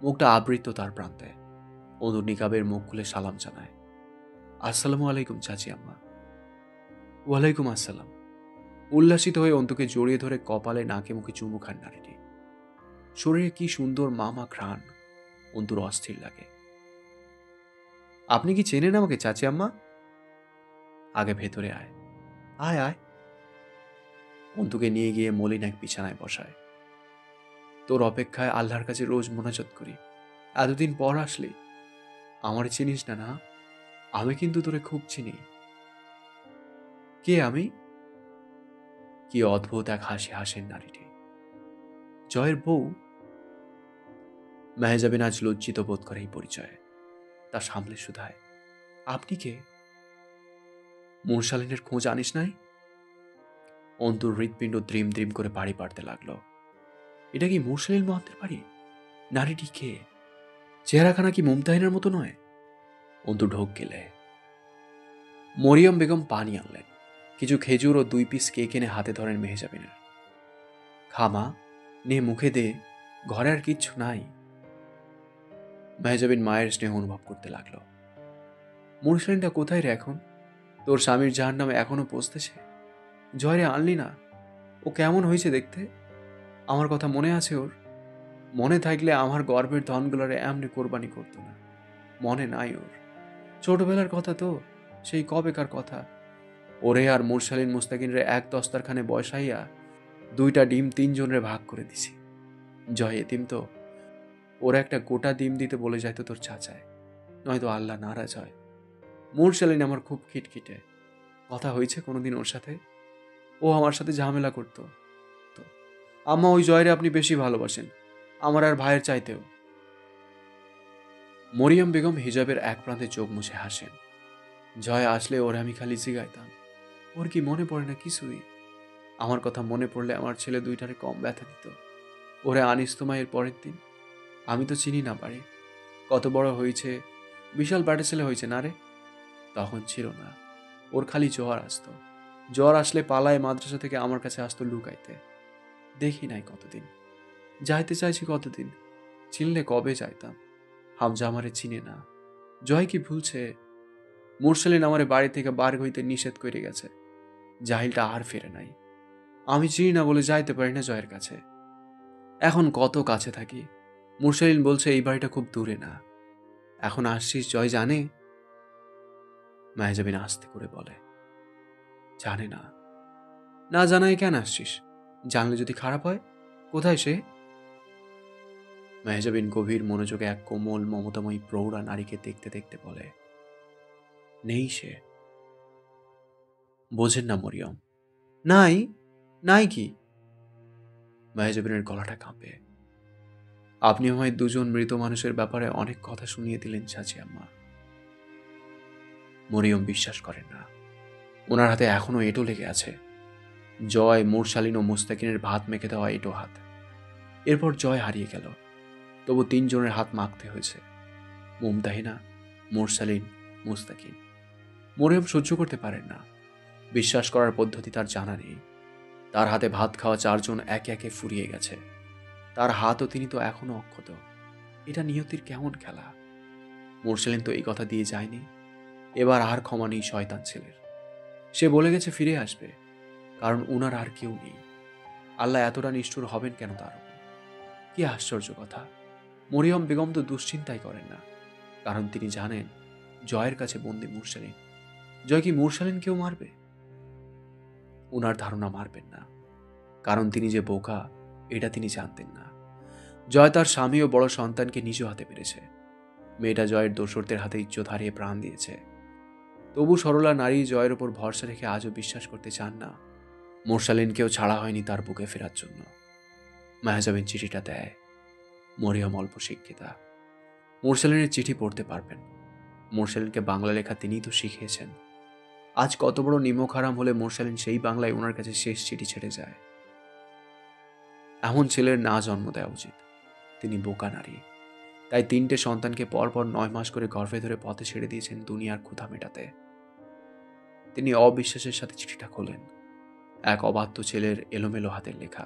মুখটা আবৃত তার প্রান্তে। অনু নিকাবের মুখ খুলে সালাম জানায়। আসসালামু আলাইকুম চাচি আম্মা। ওয়ালাইকুম আসসালাম। উল্লাসিত হয়ে অন্তুকে জড়িয়ে ধরে কপালে নাকে মুখে চুমু খান নারীটি। শরীরে কি সুন্দর মামা ঘ্রাণ। অন্তুর অস্থির লাগে। আপনি কি চেনেন আমাকে চাচি আম্মা? আগে ভেতরে আয়। আয় আয়। অন্তুকে নিয়ে গিয়ে মলিন এক বিছানায় বসায়। তোর অপেক্ষায় আল্লাহর কাছে রোজ মোনাজাত করি, এতদিন পর আসলি। আমার চিনিস না? না, আমি কিন্তু তোরে খুব চিনি। কে আমি? কি অদ্ভুত এক হাসি হাসেন নারীটি। জয়ের বউ। মেহজাবিন আজ লজ্জিত বোধ করে এই পরিচয়ে। তা সামলে শুধায়, আপনি কে? মুরসালিনের খোঁজ আনিস নাই? অন্তুর হৃৎপিণ্ড দ্রিম দ্রিম করে বাড়ি পাড়তে লাগলো। এটা কি মুরসালিন মহন্তের বাড়ি? নারীটি কে? চেহারাখানা কি মুমতাহিনের মতো নয়? অন্তু ঢোক গেলে। মরিয়ম বেগম পানি আনলেন। কিছু খেজুর ও 2 পিস কেক এনে হাতে ধরেন মেহজাবিনের। খামা, নে মুখে দে, ঘরে আর কিচ্ছু নাই। মেহজাবিন মায়ের স্নেহ অনুভব করতে লাগলো। মুরসালিনটা কোথায় রে এখন? তোর স্বামীর জাহান্নামে এখনো পৌঁছতেছে? জয়রে আনলি না? ও কেমন হয়েছে দেখতে? আমার কথা মনে আছে ওর? মনে থাকলে আমার গর্বের ধনগুলারে এমনি কোরবানি করতো না। মনে নাই ওর? ছোটবেলার কথা তো, সেই কবেকার কথা। ওরে আর মুরসালিন মুস্তাকিনরে এক দস্তারখানে বয়সাইয়া 2টা ডিম 3 জনের ভাগ করে দিছি। জয় এতিম তো, ওরা একটা গোটা ডিম দিতে বলে যাইতো তোর চাচায়, নয়তো আল্লাহ নারাজ হয়। মুরসালিন আমার খুব খিটখিটে। কথা হয়েছে কোনোদিন ওর সাথে? ও আমার সাথে ঝামেলা করতো তো। আম্মা, ওই জয়রে আপনি বেশি ভালোবাসেন আমার আর ভাইয়ের চাইতেও। মরিয়ম বেগম হিজাবের এক প্রান্তে চোখ মুছে হাসেন। জয় আসলে ওর আমি খালি জিগাইতাম, ওর কি মনে পড়ে না কিছুই? আমার কথা মনে পড়লে আমার ছেলে 2টারে কম ব্যথা দিত। ওরে আনিস তো মায়ের পরের দিন। আমি তো চিনি না বাড়ি, কত বড় হয়েছে, বিশাল ব্যাটে ছেলে হয়েছে না রে? তখন ছিল না। ওর খালি জ্বর আসতো। জ্বর আসলে পালায় মাদ্রাসা থেকে আমার কাছে আসতো লুকাইতে। দেখি নাই কতদিন। যাইতে চাইছি কতদিন, চিনলে কবে যাইতাম। হামজা আমারে চিনে না। জয় কি ভুলছে? মুরসালিন আমারে বাড়ি থেকে বার হইতে নিষেধ করে গেছে। জাহিলটা আর ফেরে নাই। আমি চিনি না বলে যাইতে পারি না জয়ের কাছে। এখন কত কাছে থাকি। মুরসালিন বলছে এই বাড়িটা খুব দূরে না। এখন আসছিস জয় জানে? মেহজাবিন আস্তে করে বলে, জানে না। না জানাই কেন আসছিস? জানলে যদি খারাপ হয়? কোথায় সে? মেহজাবিন গভীর মনোযোগে এক কোমল মমতাময়ী প্রৌঢ়া নারীকে দেখতে দেখতে বলে, নেই সে। বোঝেন না মরিয়ম? নাই? নাই কি? মেহজাবিনের গলাটা কাঁপে। আপনি আমায় দুজন মৃত মানুষের ব্যাপারে অনেক কথা শুনিয়ে দিলেন চাচি আম্মা। মরিয়ম বিশ্বাস করেন না। ওনার হাতে এখনো এঁটো লেগে আছে। জয়, মুরসালিন ও মুস্তাকিনের ভাত মেখে দেওয়া এঁটো হাত। এরপর জয় হারিয়ে গেল, তবু তিনজনের হাত মাখতে হয়েছে। মুমতাহিনা, মুরসালিন, মুস্তাকিন। মরিয়ম সহ্য করতে পারেন না। বিশ্বাস করার পদ্ধতি তার জানা নেই। তার হাতে ভাত খাওয়া চারজন একে একে ফুরিয়ে গেছে। তার হাতও তিনি তো এখনো অক্ষত। এটা নিয়তির কেমন খেলা! মুরসালিন তো এই কথা দিয়ে যায়নি। এবার আর ক্ষমা নেই শয়তান ছেলের। সে বলে গেছে ফিরে আসবে, কারণ উনার আর কেউ নেই। আল্লাহ এতটা নিষ্ঠুর হবেন কেন তার উপর? কি আশ্চর্য কথা! মরিয়ম বেগম তো দুশ্চিন্তাই করেন না, কারণ তিনি জানেন জয়ের কাছে বন্দী মুরসালিন। জয় কি মুরসালিনকেও মারবে? উনার ধারণা মারবেন না, কারণ তিনি যে বোকা এটা তিনি জানতেন না। জয় তার স্বামী ও বড় সন্তানকে নিজ হাতে পেরেছে। মেয়েটা জয়ের দোসরদের হাতে ইজ্জত হারিয়ে প্রাণ দিয়েছে। তবু সরলা নারী জয়ের উপর ভরসা রেখে আজও বিশ্বাস করতে চান না মুরসালিনকেও ছাড়া হয়নি তার বুকে ফেরার জন্য। মায়াজাবিন চিঠিটা দেয়। মরিয়ম অল্প শিক্ষিতা, মুরসালিনের চিঠি পড়তে পারবেন। মুরসালিনকে বাংলা লেখা তিনিই তো শিখিয়েছেন। আজ কত বড় নিমক হারাম হলে মুরসালিন সেই বাংলায় ওনার কাছে শেষ চিঠি ছেড়ে যায়। এমন ছেলের না জন্ম দেওয়া উচিত। তিনি বোকা নারী, তাই 3টে সন্তানকে পরপর 9 মাস করে গর্ভে ধরে পথে ছেড়ে দিয়েছেন দুনিয়ার ক্ষুধা মেটাতে। তিনি অবিশ্বাসের সাথে চিঠিটা খোলেন। এক অবাধ্য ছেলের এলোমেলো হাতের লেখা।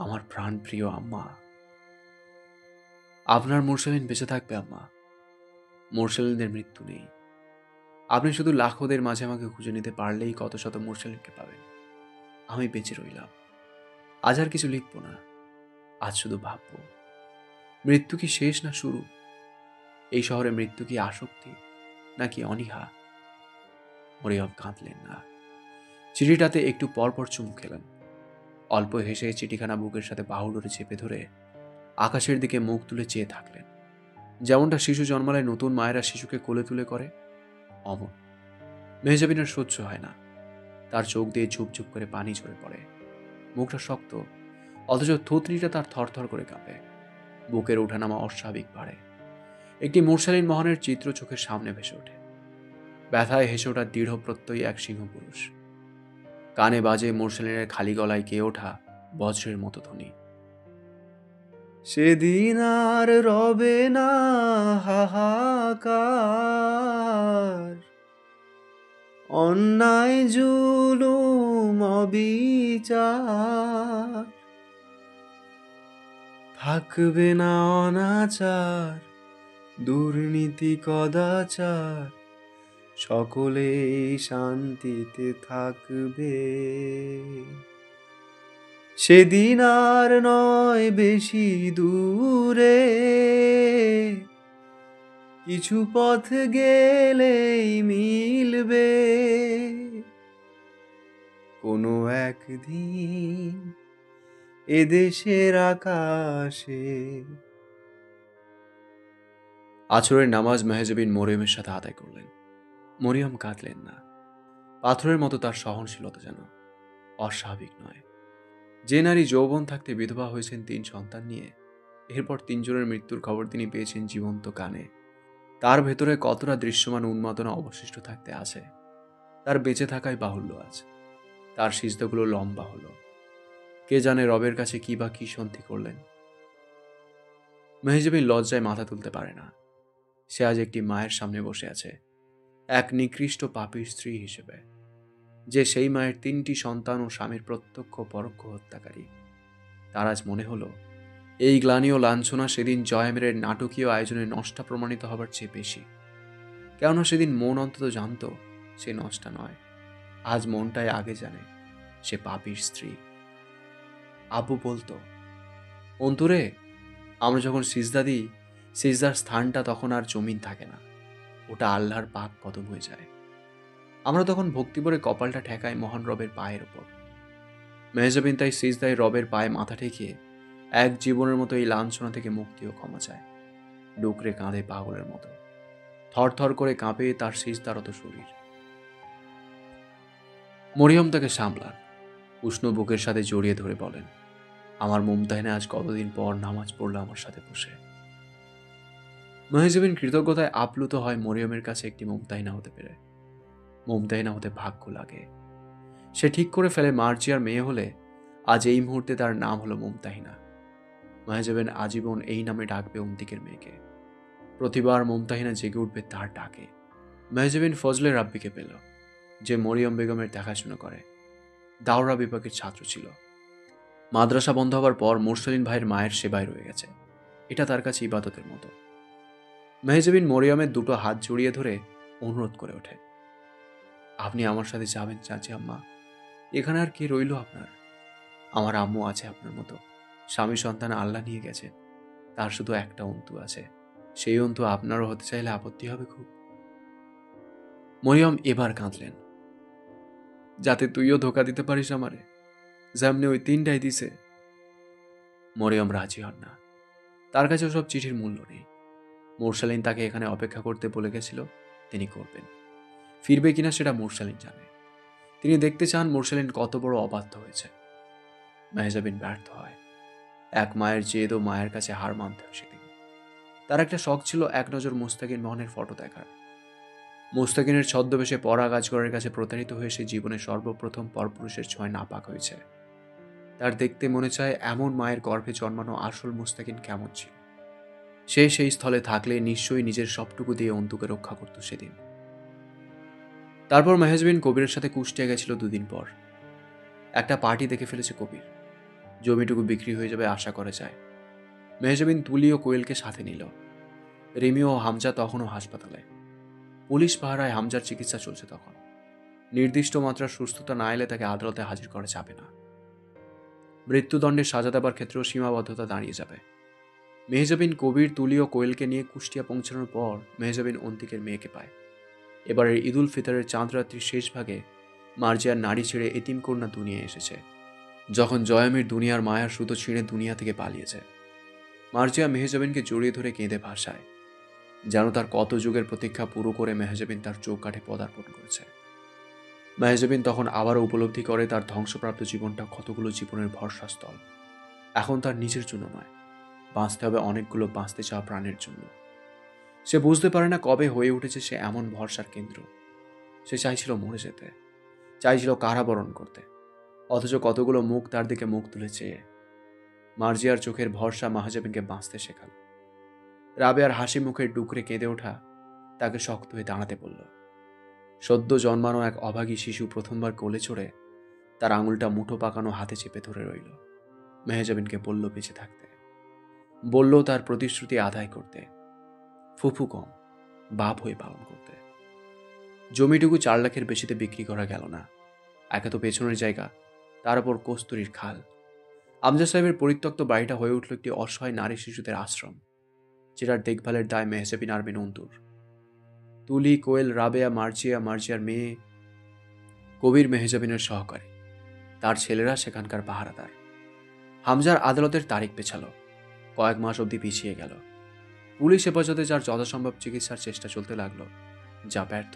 আমার প্রাণ প্রিয় আম্মা, আপনার মুরসালিন বেঁচে থাকবে আম্মা। মুরসালিনের মৃত্যু নেই। আপনি শুধু লাখোদের মাঝে আমাকে খুঁজে নিতে পারলেই কত শত মুরসালিনকে পাবেন। আমি বেঁচে রইলাম। আজ আর কিছু লিখব না, আজ শুধু ভাবব, মৃত্যু কি শেষ না শুরু? এই শহরে মৃত্যু কি আসক্তি নাকি অনীহা? মরিয়ম কাঁদলেন না। চিঠিটাতে একটু পরপর চুমু খেলেন। অল্প হেসে চিঠিখানা বুকের সাথে বাহুডোরে চেপে ধরে আকাশের দিকে মুখ তুলে চেয়ে থাকলেন। যেমনটা শিশু জন্মালে নতুন মায়েরা শিশুকে কোলে তুলে করে, অমন। মেহজাবিনের সহ্য হয় না। তার চোখ দিয়ে ঝুপঝুপ করে পানি ঝরে পড়ে। মুখটা শক্ত, অথচ থুতনিটা তার থরথর করে কাঁপে। বুকের ওঠানামা অস্বাভাবিক বাড়ে। একটি মুরসালিন মহানের চিত্র চোখের সামনে ভেসে ওঠে। ব্যথায় হেসে ওঠা দৃঢ় প্রত্যয়ী এক সিংহপুরুষ। কানে বাজে মুরসালিনের খালি গলায় গেয়ে ওঠা বজ্রের মতো ধ্বনি। সেদিন আর রবে না হাহাকার, অন্যায় জুলুম অবিচার, থাকবে না অনাচার, দুর্নীতি কদাচার, সকলেই শান্তিতে থাকবে। সেদিন আর নয় বেশি দূরে, কিছু পথ গেলেই মিলবে, কোনো একদিন এদেশের আকাশে। আছরের নামাজ মেহজাবিন মরিয়মের সাথে আদায় করলেন। মরিয়ম কাঁদলেন না। পাথরের মতো তার সহনশীলতা যেন অস্বাভাবিক নয়। যে নারী যৌবন থাকতে বিধবা হয়েছেন 3 সন্তান নিয়ে, এরপর 3 জনের মৃত্যুর খবর তিনি পেয়েছেন জীবন্ত কানে, তার ভেতরে কতটা দৃশ্যমান উন্মাদনা অবশিষ্ট থাকতে আছে তার বেঁচে থাকাই বাহুল্য আছে। তার সিজদাগুলো লম্বা হলো। কে জানে রবের কাছে কি বা কি সন্ধি করলেন। মেহজাবিন লজ্জায় মাথা তুলতে পারে না। সে আজ একটি মায়ের সামনে বসে আছে, এক নিকৃষ্ট পাপীর স্ত্রী হিসেবে, যে সেই মায়ের 3টি সন্তান ও স্বামীর প্রত্যক্ষ পরোক্ষ হত্যাকারী। তার আজ মনে হলো এই গ্লানি ও লাঞ্ছনা সেদিন জয়ামেরের নাটকীয় আয়োজনে নষ্টা প্রমাণিত হবার চেয়ে বেশি। কেননা সেদিন মন অন্তত জানত সে নষ্টা নয়। আজ মনটাই আগে জানে সে পাপীর স্ত্রী। আব্বু বলতো, অন্তরে আমরা যখন সিজদা দিই, সিজদার স্থানটা তখন আর জমিন থাকে না, ওটা আল্লাহর পাক কদম হয়ে যায়। আমরা তখন ভক্তি ভরে কপালটা ঠেকাই মহান রবের পায়ের ওপর। মেহজাবিন তাই সিজদায় রবের পায়ে মাথা ঠেকিয়ে এক জীবনের মতো এই লাঞ্ছনা থেকে মুক্তি ও ক্ষমা চায়। ডুকরে কাঁধে পাগলের মতো, থরথর করে কাঁপে তার সিজদারত শরীর। মরিয়ম তাকে সামলান, উষ্ণ বুকের সাথে জড়িয়ে ধরে বলেন, আমার মুমতাহিনা আজ কতদিন পর নামাজ পড়লো আমার সাথে বসে। মেহজাবিন কৃতজ্ঞতায় আপ্লুত হয় মরিয়মের কাছে একটি মুমতাহিনা হতে পেরে। মুমতাহিনা হতে ভাগ্য লাগে। সে ঠিক করে ফেলে মার্জিয়ার মেয়ে হলে আজ এই মুহূর্তে তার নাম হলো মুমতাহিনা। মেহজাবিন আজীবন এই নামে ডাকবে অন্তিকের মেয়েকে। প্রতিবার মুমতাহিনা জেগে উঠবে তার ডাকে। মেহজাবিন ফজলে রাব্বিকে পেল, যে মরিয়ম বেগমের দেখাশোনা করে। দাওরা বিভাগের ছাত্র ছিল। মাদ্রাসা বন্ধ হওয়ার পর মুরসালিন ভাইয়ের মায়ের সেবায় রয়ে গেছে। এটা তার কাছে ইবাদতের মতো। মেহজাবিন মরিয়মের দুটো হাত জড়িয়ে ধরে অনুরোধ করে ওঠে, আপনি আমার সাথে যাবেন চাচি আম্মা? এখানে আর কে রইল আপনার? আমার আম্মু আছে আপনার মতো, স্বামী সন্তান আল্লাহ নিয়ে গেছে, তার শুধু একটা অন্তু আছে। সেই অন্তু আপনারও হতে চাইলে আপত্তি হবে খুব? মরিয়ম এবার কাঁদলেন, যাতে তুইও ধোকা দিতে পারিস আমারে, যেমনি ওই তিনটাই দিছে। মরিয়ম রাজি হন না। তার কাছে ওসব চিঠির মূল্য নেই। মুরসালিন তাকে এখানে অপেক্ষা করতে বলে গেছিল, তিনি করবেন। ফিরবে কিনা সেটা মুরসালিন জানে। তিনি দেখতে চান মুরসালিন কত বড় অবাধ্য হয়েছে। মেহজাবিন ব্যর্থ হয়। এক মায়ের জেদ ও মায়ের কাছে হার মানতে হয় সেদিন। তার একটা শখ ছিল এক নজর মুস্তাকিন মোহনের ফটো দেখার। মুস্তাকিনের ছদ্মবেশে পরা গাছগড়ের কাছে প্রতারিত হয়ে সে জীবনে সর্বপ্রথম পরপুরুষের ছোঁয় নাপাক হয়েছে। তার দেখতে মনে চায় এমন মায়ের গর্ভে জন্মানো আসল মুস্তাকিন কেমন ছিল। সে সেই স্থলে থাকলে নিশ্চয়ই নিজের সবটুকু দিয়ে অন্তুকে রক্ষা করত সেদিন। তারপর মেহজাবিন কবিরের সাথে কুষ্টিয়া গেছিল দুদিন পর। একটা পার্টি দেখে ফেলেছে কবির। জমিটুকু বিক্রি হয়ে যাবে আশা করা যায়। মেহজাবিন তুলি ও কোয়েলকে সাথে নিল। রিমি ও হামজা তখনও হাসপাতালে। পুলিশ পাহারায় হামজার চিকিৎসা চলছে তখন। নির্দিষ্ট মাত্রার সুস্থতা না এলে তাকে আদালতে হাজির করা যাবে না। মৃত্যুদণ্ডের সাজা দেবার ক্ষেত্রেও সীমাবদ্ধতা দাঁড়িয়ে যাবে। মেহজাবিন কবির, তুলি ও কোয়েলকে নিয়ে কুষ্টিয়া পৌঁছানোর পর মেহজাবিন অন্তিকের মেয়েকে পায়। এবারের ঈদুল ফিতরের চাঁদরাত্রির শেষ ভাগে মার্জিয়ার নারী ছেড়ে এতিম কন্যা দুনিয়ায় এসেছে। যখন জয়ামির দুনিয়ার মায়ার সুতো ছিঁড়ে দুনিয়া থেকে পালিয়েছে। মার্জিয়া মেহজাবিনকে জড়িয়ে ধরে কেঁদে ভাসায়, যেন তার কত যুগের প্রতীক্ষা পুরো করে মেহজাবিন তার চোখ কাঠে পদার্পণ করেছে। মেহজাবিন তখন আবারও উপলব্ধি করে তার ধ্বংসপ্রাপ্ত জীবনটা কতগুলো জীবনের ভরসাস্থল। এখন তার নিজের জন্য নয়, বাঁচতে হবে অনেকগুলো বাঁচতে চাওয়া প্রাণের জন্য। সে বুঝতে পারে না কবে হয়ে উঠেছে সে এমন ভরসার কেন্দ্র। সে চাইছিল মরে যেতে, চাইছিল কারাবরণ করতে, অথচ কতগুলো মুখ তার দিকে মুখ তুলে চেয়ে। মার্জিয়ার চোখের ভরসা মেহজাবিনকে বাঁচতে শেখাল। রাবেয়ার হাসি মুখের ডুকরে কেঁদে ওঠা তাকে শক্ত হয়ে দাঁড়াতে বলল। সদ্য জন্মানো এক অভাগী শিশু প্রথমবার কোলে চড়ে তার আঙুলটা মুঠো পাকানো হাতে চেপে ধরে রইল। মেহজাবিনকে বলল বেঁচে থাকতে, বলল তার প্রতিশ্রুতি আদায় করতে, ফুফু কম বাপ হয়ে পালন করতে। জমিটুকু 4 লাখের বেশিতে বিক্রি করা গেল না। একে তো পেছনের জায়গা, তার উপর কস্তুরীর খাল। আমজা সাহেবের পরিত্যক্ত বাড়িটা হয়ে উঠল একটি অসহায় নারী শিশুদের আশ্রম, যেটার দেখভালের দায় মেহজাবিন আর মেনন্তুর। তুলি, কোয়েল, রাবেয়া, মার্জিয়ার মেয়ে, কবির মেহজাবিনের সহকারী, তার ছেলেরা সেখানকার পাহারাদার। হামজার আদালতের তারিখ পেছালো, কয়েক মাস অবধি পিছিয়ে গেল। পুলিশ হেফাজতে যার যথাসম্ভব চিকিৎসার চেষ্টা চলতে লাগলো, যা ব্যর্থ।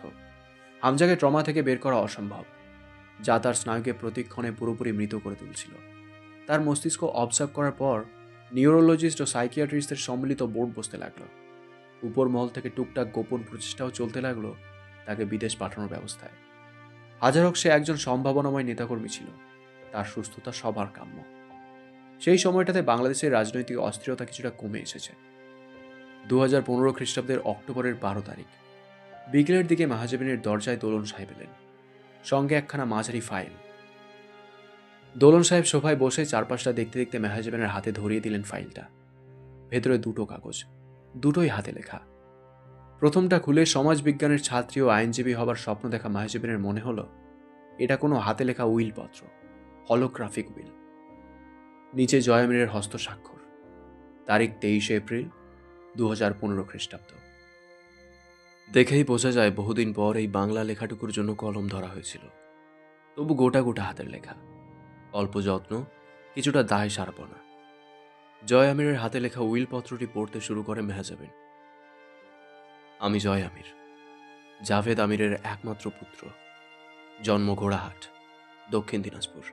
হামজাকে ট্রমা থেকে বের করা অসম্ভব, যা তার স্নায়ুকে প্রতিক্ষণে পুরোপুরি মৃত করে তুলছিল। তার মস্তিষ্ক অবজার্ভ করার পর নিউরোলজিস্ট ও সাইকিয়াট্রিস্টদের সম্মিলিত বোর্ড বসতে লাগলো। উপর মহল থেকে টুকটাক গোপন প্রচেষ্টাও চলতে লাগলো তাকে বিদেশ পাঠানোর ব্যবস্থায়। হাজার হোক সে একজন সম্ভাবনাময় নেতাকর্মী ছিল, তার সুস্থতা সবার কাম্য। সেই সময়টাতে বাংলাদেশের রাজনৈতিক অস্থিরতা কিছুটা কমে এসেছে। 2015 খ্রিস্টাব্দের অক্টোবরের 12 তারিখ বিকেলের দিকে মেহজাবিনের দরজায় দোলন সাহেব এলেন, সঙ্গে একখানা মাঝারি ফাইল। দোলন সাহেব সোফায় বসে চারপাশটা দেখতে দেখতে মেহজাবিনের হাতে ধরিয়ে দিলেন ফাইলটা। ভেতরে দুটো কাগজ, দুটোই হাতে লেখা। প্রথমটা খুলে সমাজবিজ্ঞানের ছাত্রী ও আইনজীবী হবার স্বপ্ন দেখা মেহজাবিনের মনে হলো এটা কোনো হাতে লেখা উইলপত্র, হলোগ্রাফিক উইল। নিচে জয়ামিরের হস্তস্বাক্ষর, তারিখ 23 এপ্রিল 2015 খ্রিস্টাব্দ। দেখেই বোঝা যায় বহুদিন পর এই বাংলা লেখাটুকুর জন্য কলম ধরা হয়েছিল। তবু গোটা গোটা হাতের লেখা, অল্প যত্ন, কিছুটা দায় সারপনা। জয় আমিরের হাতে লেখা উইলপত্রটি পড়তে শুরু করে মেহজাবিন। আমি জয় আমির, জাভেদ আমিরের একমাত্র পুত্র, জন্ম ঘোড়াহাট, দক্ষিণ দিনাজপুর।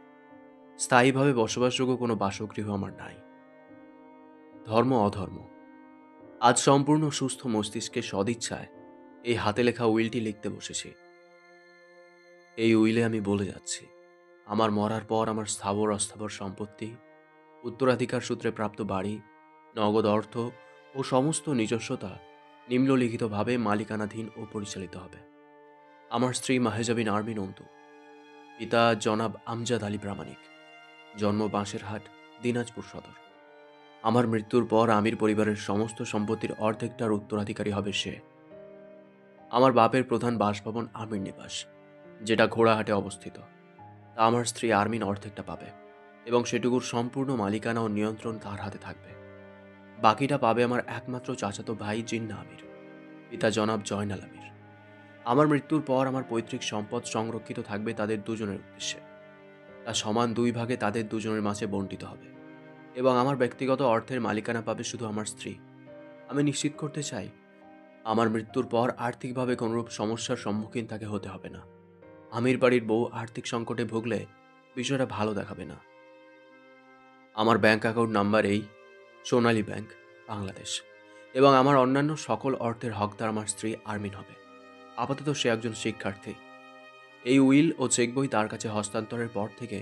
স্থায়ীভাবে বসবাসযোগ্য কোনো বাসগৃহ আমার নাই। ধর্ম অধর্ম, আজ সম্পূর্ণ সুস্থ মস্তিষ্কে সদিচ্ছায় এই হাতে লেখা উইলটি লিখতে বসেছি। এই উইলে আমি বলে যাচ্ছি, আমার মরার পর আমার স্থাবর অস্থাবর সম্পত্তি, উত্তরাধিকার সূত্রে প্রাপ্ত বাড়ি, নগদ অর্থ ও সমস্ত নিজস্বতা নিম্নলিখিতভাবে মালিকানাধীন ও পরিচালিত হবে। আমার স্ত্রী মাহেজাবিন আরমিন অন্তু, পিতা জনাব আমজাদ আলী প্রামাণিক, জন্ম বাঁশেরহাট, দিনাজপুর সদর। আমার মৃত্যুর পর আমির পরিবারের সমস্ত সম্পত্তির অর্ধেকটার উত্তরাধিকারী হবে সে। আমার বাপের প্রধান বাসভবন আমির নিবাস, যেটা ঘোড়াহাটে অবস্থিত, তা আমার স্ত্রী আরমিন অর্ধেকটা পাবে এবং সেটুকুর সম্পূর্ণ মালিকানা ও নিয়ন্ত্রণ তার হাতে থাকবে। বাকিটা পাবে আমার একমাত্র চাচাতো ভাই জিন্না আমির, পিতা জনাব জয়নাল আমির। আমার মৃত্যুর পর আমার পৈতৃক সম্পদ সংরক্ষিত থাকবে তাদের দুজনের উদ্দেশ্যে। তা সমান 2 ভাগে তাদের দুজনের মাঝে বণ্টিত হবে এবং আমার ব্যক্তিগত অর্থের মালিকানা পাবে শুধু আমার স্ত্রী। আমি নিশ্চিত করতে চাই, আমার মৃত্যুর পর আর্থিকভাবে কোনরূপ সমস্যার সম্মুখীন তাকে হতে হবে না। আমির বাড়ির বউ আর্থিক সংকটে ভুগলে বিষয়টা ভালো দেখাবে না। আমার ব্যাংক অ্যাকাউন্ট নাম্বার এই সোনালী ব্যাংক, বাংলাদেশ, এবং আমার অন্যান্য সকল অর্থের হকদার আমার স্ত্রী আরমিন হবে। আপাতত সে একজন শিক্ষার্থী। এই উইল ও চেক বই তার কাছে হস্তান্তরের পর থেকে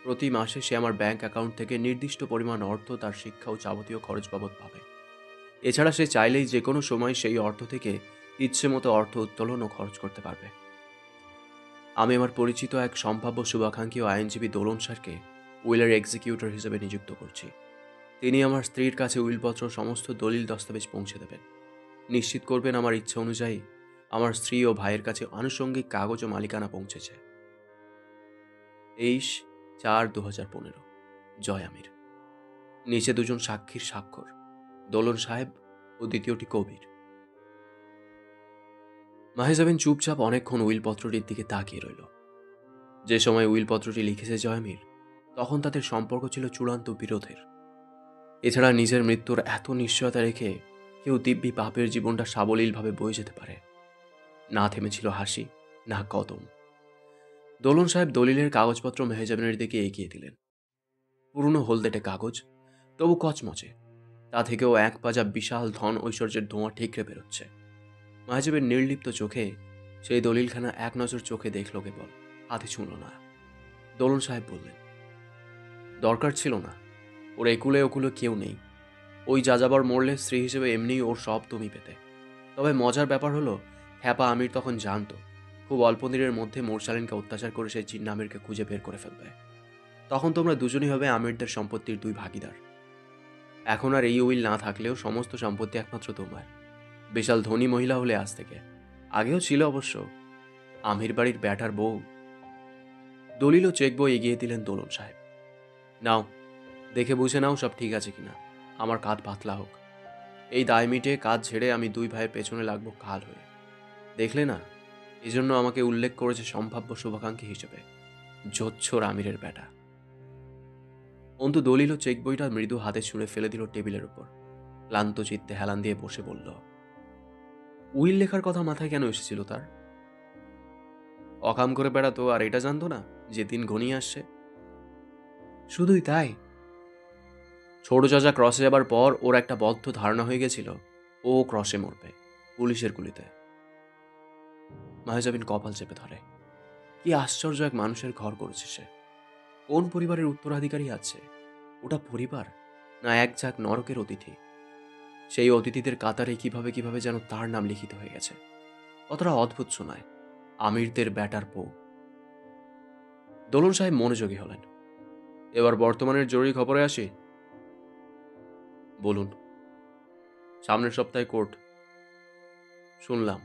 প্রতি মাসে সে আমার ব্যাংক অ্যাকাউন্ট থেকে নির্দিষ্ট পরিমাণ অর্থ তার শিক্ষা ও যাবতীয় খরচ বাবদ পাবে। এছাড়া সে চাইলেই যে কোনো সময় সেই অর্থ থেকে ইচ্ছে মতো অর্থ উত্তোলন ও খরচ করতে পারবে। আমি আমার পরিচিত এক সম্ভাব্য শুভাকাঙ্ক্ষী ও আইনজীবী দোলন স্যারকে উইলের এক্সিকিউটর হিসেবে নিযুক্ত করছি। তিনি আমার স্ত্রীর কাছে উইলপত্র সমস্ত দলিল দস্তাবেজ পৌঁছে দেবেন। নিশ্চিত করবেন আমার ইচ্ছা অনুযায়ী আমার স্ত্রী ও ভাইয়ের কাছে আনুষঙ্গিক কাগজ ও মালিকানা পৌঁছেছে। 23/4/2015, জয় আমির। নিচে দুজন সাক্ষীর স্বাক্ষর, দোলন সাহেব ও দ্বিতীয়টি কবির। মাহেজাবিন চুপচাপ অনেকক্ষণ উইলপত্রটির দিকে তাকিয়ে রইল। যে সময় উইলপত্রটি লিখেছে জয়ামির, তখন তাদের সম্পর্ক ছিল চূড়ান্ত বিরোধের। এছাড়া নিজের মৃত্যুর এত নিশ্চয়তা রেখে কেউ দিব্যি পাপের জীবনটা সাবলীলভাবে বয়ে যেতে পারে? না থেমেছিল হাসি, না কদম। দোলন সাহেব দলিলের কাগজপত্র মেহেজাবিনের দিকে এগিয়ে দিলেন। পুরনো হলদেটে কাগজ, তবু কচমচে। তা থেকেও এক পাজা বিশাল ধন ঐশ্বর্যের ধোঁয়া ঠিকরে বেরোচ্ছে। মেহেজাবিন নির্লিপ্ত চোখে সেই দলিলখানা এক নজর চোখে দেখল কেবল, হাতে ছুঁল না। দোলন সাহেব বললেন, দরকার ছিল না, ওর একুলে ওকুলে কেউ নেই। ওই যাযাবর মরলে স্ত্রী হিসেবে এমনিই ওর সব তুমি পেতে। তবে মজার ব্যাপার হলো, হ্যাপা আমির তখন জানতো খুব অল্প দিনের মধ্যে মোরসালিনকে অত্যাচার করে সেই জিন্না আমিরকে খুঁজে বের করে ফেলবে। তখন তোমরা দুজনই হবে আমিরদের সম্পত্তির 2 ভাগিদার। এখন আর এই উইল না থাকলেও সমস্ত সম্পত্তি একমাত্র তোমার। বিশাল ধনী মহিলা হলে আজ থেকে, আগেও ছিল অবশ্য, আমির বাড়ির ব্যাটার বউ। দলিল ও চেক বই এগিয়ে দিলেন দোলন সাহেব। নাও, দেখে বুঝে নাও সব ঠিক আছে কিনা। আমার কাঁধ পাতলা হোক। এই দায় মিটে কাজ ছেড়ে আমি 2 ভাইয়ের পেছনে লাগবো কাল হয়ে। দেখলে না, এজন্য আমাকে উল্লেখ করেছে সম্ভাব্য শুভাকাঙ্ক্ষী হিসেবে। জোচ্ছর আমিরের বেটা। অন্তু দলিল ও চেক বইটা মৃদু হাতে ছুঁড়ে ফেলে দিল টেবিলের উপর। ক্লান্ত চিত্তে হেলান দিয়ে বসে বলল, উইল লেখার কথা মাথায় কেন এসেছিল তার? অকাম করে বেড়াতো আর এটা জানতো না যে দিন ঘনিয়ে আসছে? শুধুই তাই, ছোট চাচা ক্রসে যাবার পর ওর একটা বদ্ধ ধারণা হয়ে গেছিল ও ক্রসে মরবে, পুলিশের গুলিতে। মাহেজাবিন কপাল চেপে ধরে। কি আশ্চর্য এক মানুষের ঘর করেছে সে! কোন পরিবারের উত্তরাধিকারী আছে? ওটা পরিবার না এক ঝাঁক নরকের অতিথি? সেই অতিথিদের কাতারে কিভাবে কিভাবে যেন তার নাম লিখিত হয়ে গেছে। কতটা অদ্ভুত শোনায়, আমিরদের ব্যাটার বউ। দোলন সাহেব মনোযোগী হলেন। এবার বর্তমানের জরুরি খবরে আসি। বলুন। সামনের সপ্তাহে কোর্ট। শুনলাম।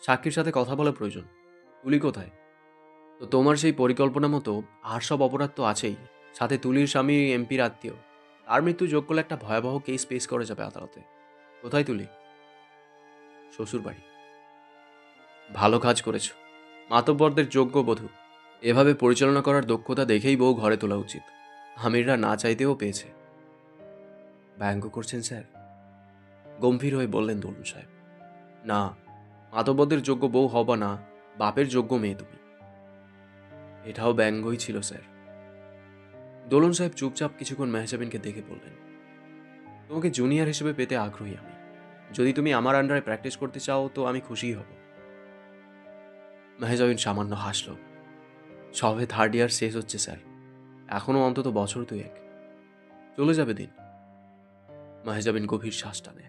সাক্ষীর সাথে কথা বলা প্রয়োজন। তুলি কোথায়? তো তোমার সেই পরিকল্পনা মতো আর সব অপরাধ তো আছেই, সাথে তুলির স্বামী এমপির আত্মীয়। তার মৃত্যু যোগ করলে একটা ভয়াবহ কেস পেশ করে যাবে আদালতে। কোথায় তুলি? শ্বশুর বাড়ি। ভালো কাজ করেছ। মাতব্বরদের যোগ্য বধূ। এভাবে পরিচালনা করার দক্ষতা দেখেই বউ ঘরে তোলা উচিত। আমিররা না চাইতেও পেয়েছে। ব্যঙ্গ করছেন স্যার? গম্ভীর হয়ে বললেন দোলন সাহেব। না, মাতব্বরদের যোগ্য বউ হবা না, বাপের যোগ্য মেয়ে তুমি। এটাও ব্যঙ্গই ছিল স্যার। দোলন সাহেব চুপচাপ কিছুক্ষণ মেহজাবিনকে দেখে বললেন, তোমাকে জুনিয়র হিসেবে পেতে আগ্রহী আমি। যদি তুমি আমার আন্ডারে প্র্যাকটিস করতে চাও তো আমি খুশিই হব। মেহজাবিন সামান্য হাসল। সবে থার্ড ইয়ার শেষ হচ্ছে স্যার, এখনও অন্তত বছর দুয়েক। চলে যাবে দিন। মেহজাবিন গভীর শ্বাস টানে।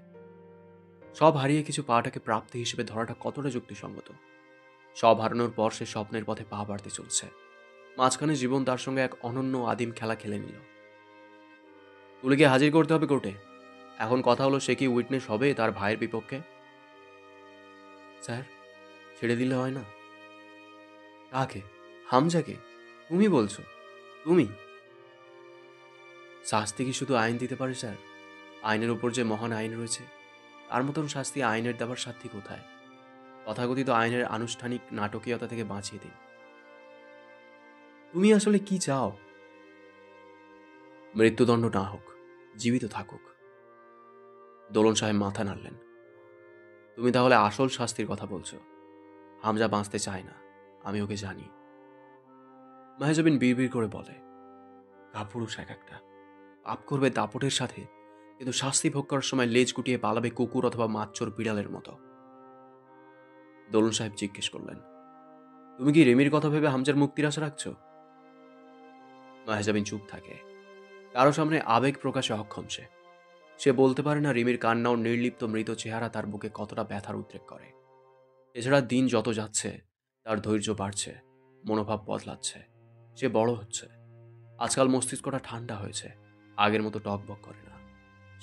সব হারিয়ে কিছু পাওয়াটাকে প্রাপ্তি হিসেবে ধরাটা কতটা যুক্তিসঙ্গত? সব হারানোর পর সে স্বপ্নের পথে পা বাড়তে চলছে। মাঝখানে জীবন তার সঙ্গে এক অনন্য আদিম খেলা খেলে নিল। তুলিকে হাজির করতে হবে কোর্টে। এখন কথা হলো, সে কি উইটনেস হবে তার ভাইয়ের বিপক্ষে? স্যার, ছেড়ে দিলে হয় না? কাকে? হামজাকে? তুমি বলছো? তুমি? শাস্তি কি শুধু আইন দিতে পারে স্যার? আইনের উপর যে মহান আইন রয়েছে, তার মতন শাস্তি আইনের দেবার সাধ্যি কোথায়? তথাকথিত আইনের আনুষ্ঠানিক নাটকীয়তা থেকে বাঁচিয়ে দিন। তুমি আসলে কি চাও? মৃত্যুদণ্ড না হোক, জীবিত থাকুক। দোলন সাহেব মাথা নাড়লেন। তুমি তাহলে আসল শাস্তির কথা বলছো? হামজা বাঁচতে চায় না, আমি ওকে জানি। মেহজাবিন বিড়বিড় করে বলে, কাপুরুষ এক একটা। পাপ করবে দাপটের সাথে, কিন্তু শাস্তি ভোগ করার সময় লেজ গুটিয়ে পালাবে কুকুর অথবা মাচ্চর বিড়ালের মতো। দোলন সাহেব জিজ্ঞেস করলেন, তুমি কি রেমির কথা ভেবে হামজার মুক্তির আশা রাখছো? মেহজাবিন চুপ থাকে। কারো সামনে আবেগ প্রকাশে অক্ষম সে। সে বলতে পারে না রিমির কান্না ও নির্লিপ্ত মৃত চেহারা তার বুকে কতটা ব্যথার উদ্রেক করে। এছাড়া দিন যত যাচ্ছে তার ধৈর্য বাড়ছে, মনোভাব বদলাচ্ছে, সে বড় হচ্ছে। আজকাল মস্তিষ্কটা ঠান্ডা হয়েছে, আগের মতো টকবক করে না।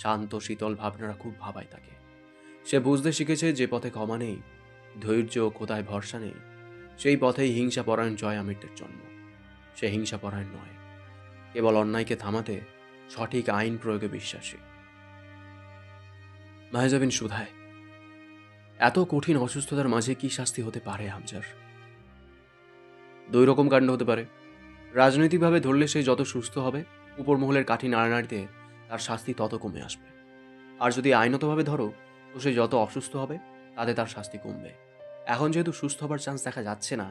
শান্ত শীতল ভাবনারা খুব ভাবায় তাকে। সে বুঝতে শিখেছে যে পথে ক্ষমা নেই, ধৈর্য ও খোদায় ভরসা নেই, সেই পথেই হিংসাপরায়ণ জয় আমিরদের জন্ম। সে হিংসাপরায়ণ নয়, কেবল অন্যায়কে থামাতে সঠিক আইন প্রয়োগে বিশ্বাসী। মাহেজাবিন সুধায়, এত কঠিন অসুস্থতার মাঝে কি শাস্তি হতে পারে হামজার? দুই রকম কাণ্ড হতে পারে। রাজনৈতিকভাবে ধরলে সে যত সুস্থ হবে, উপর মহলের কাঠি নাড়ানাড়িতে তার শাস্তি তত কমে আসবে। আর যদি আইনতভাবে ধরো, তো সে যত অসুস্থ হবে তাতে তার শাস্তি কমবে। এখন যেহেতু সুস্থ হবার চান্স দেখা যাচ্ছে না,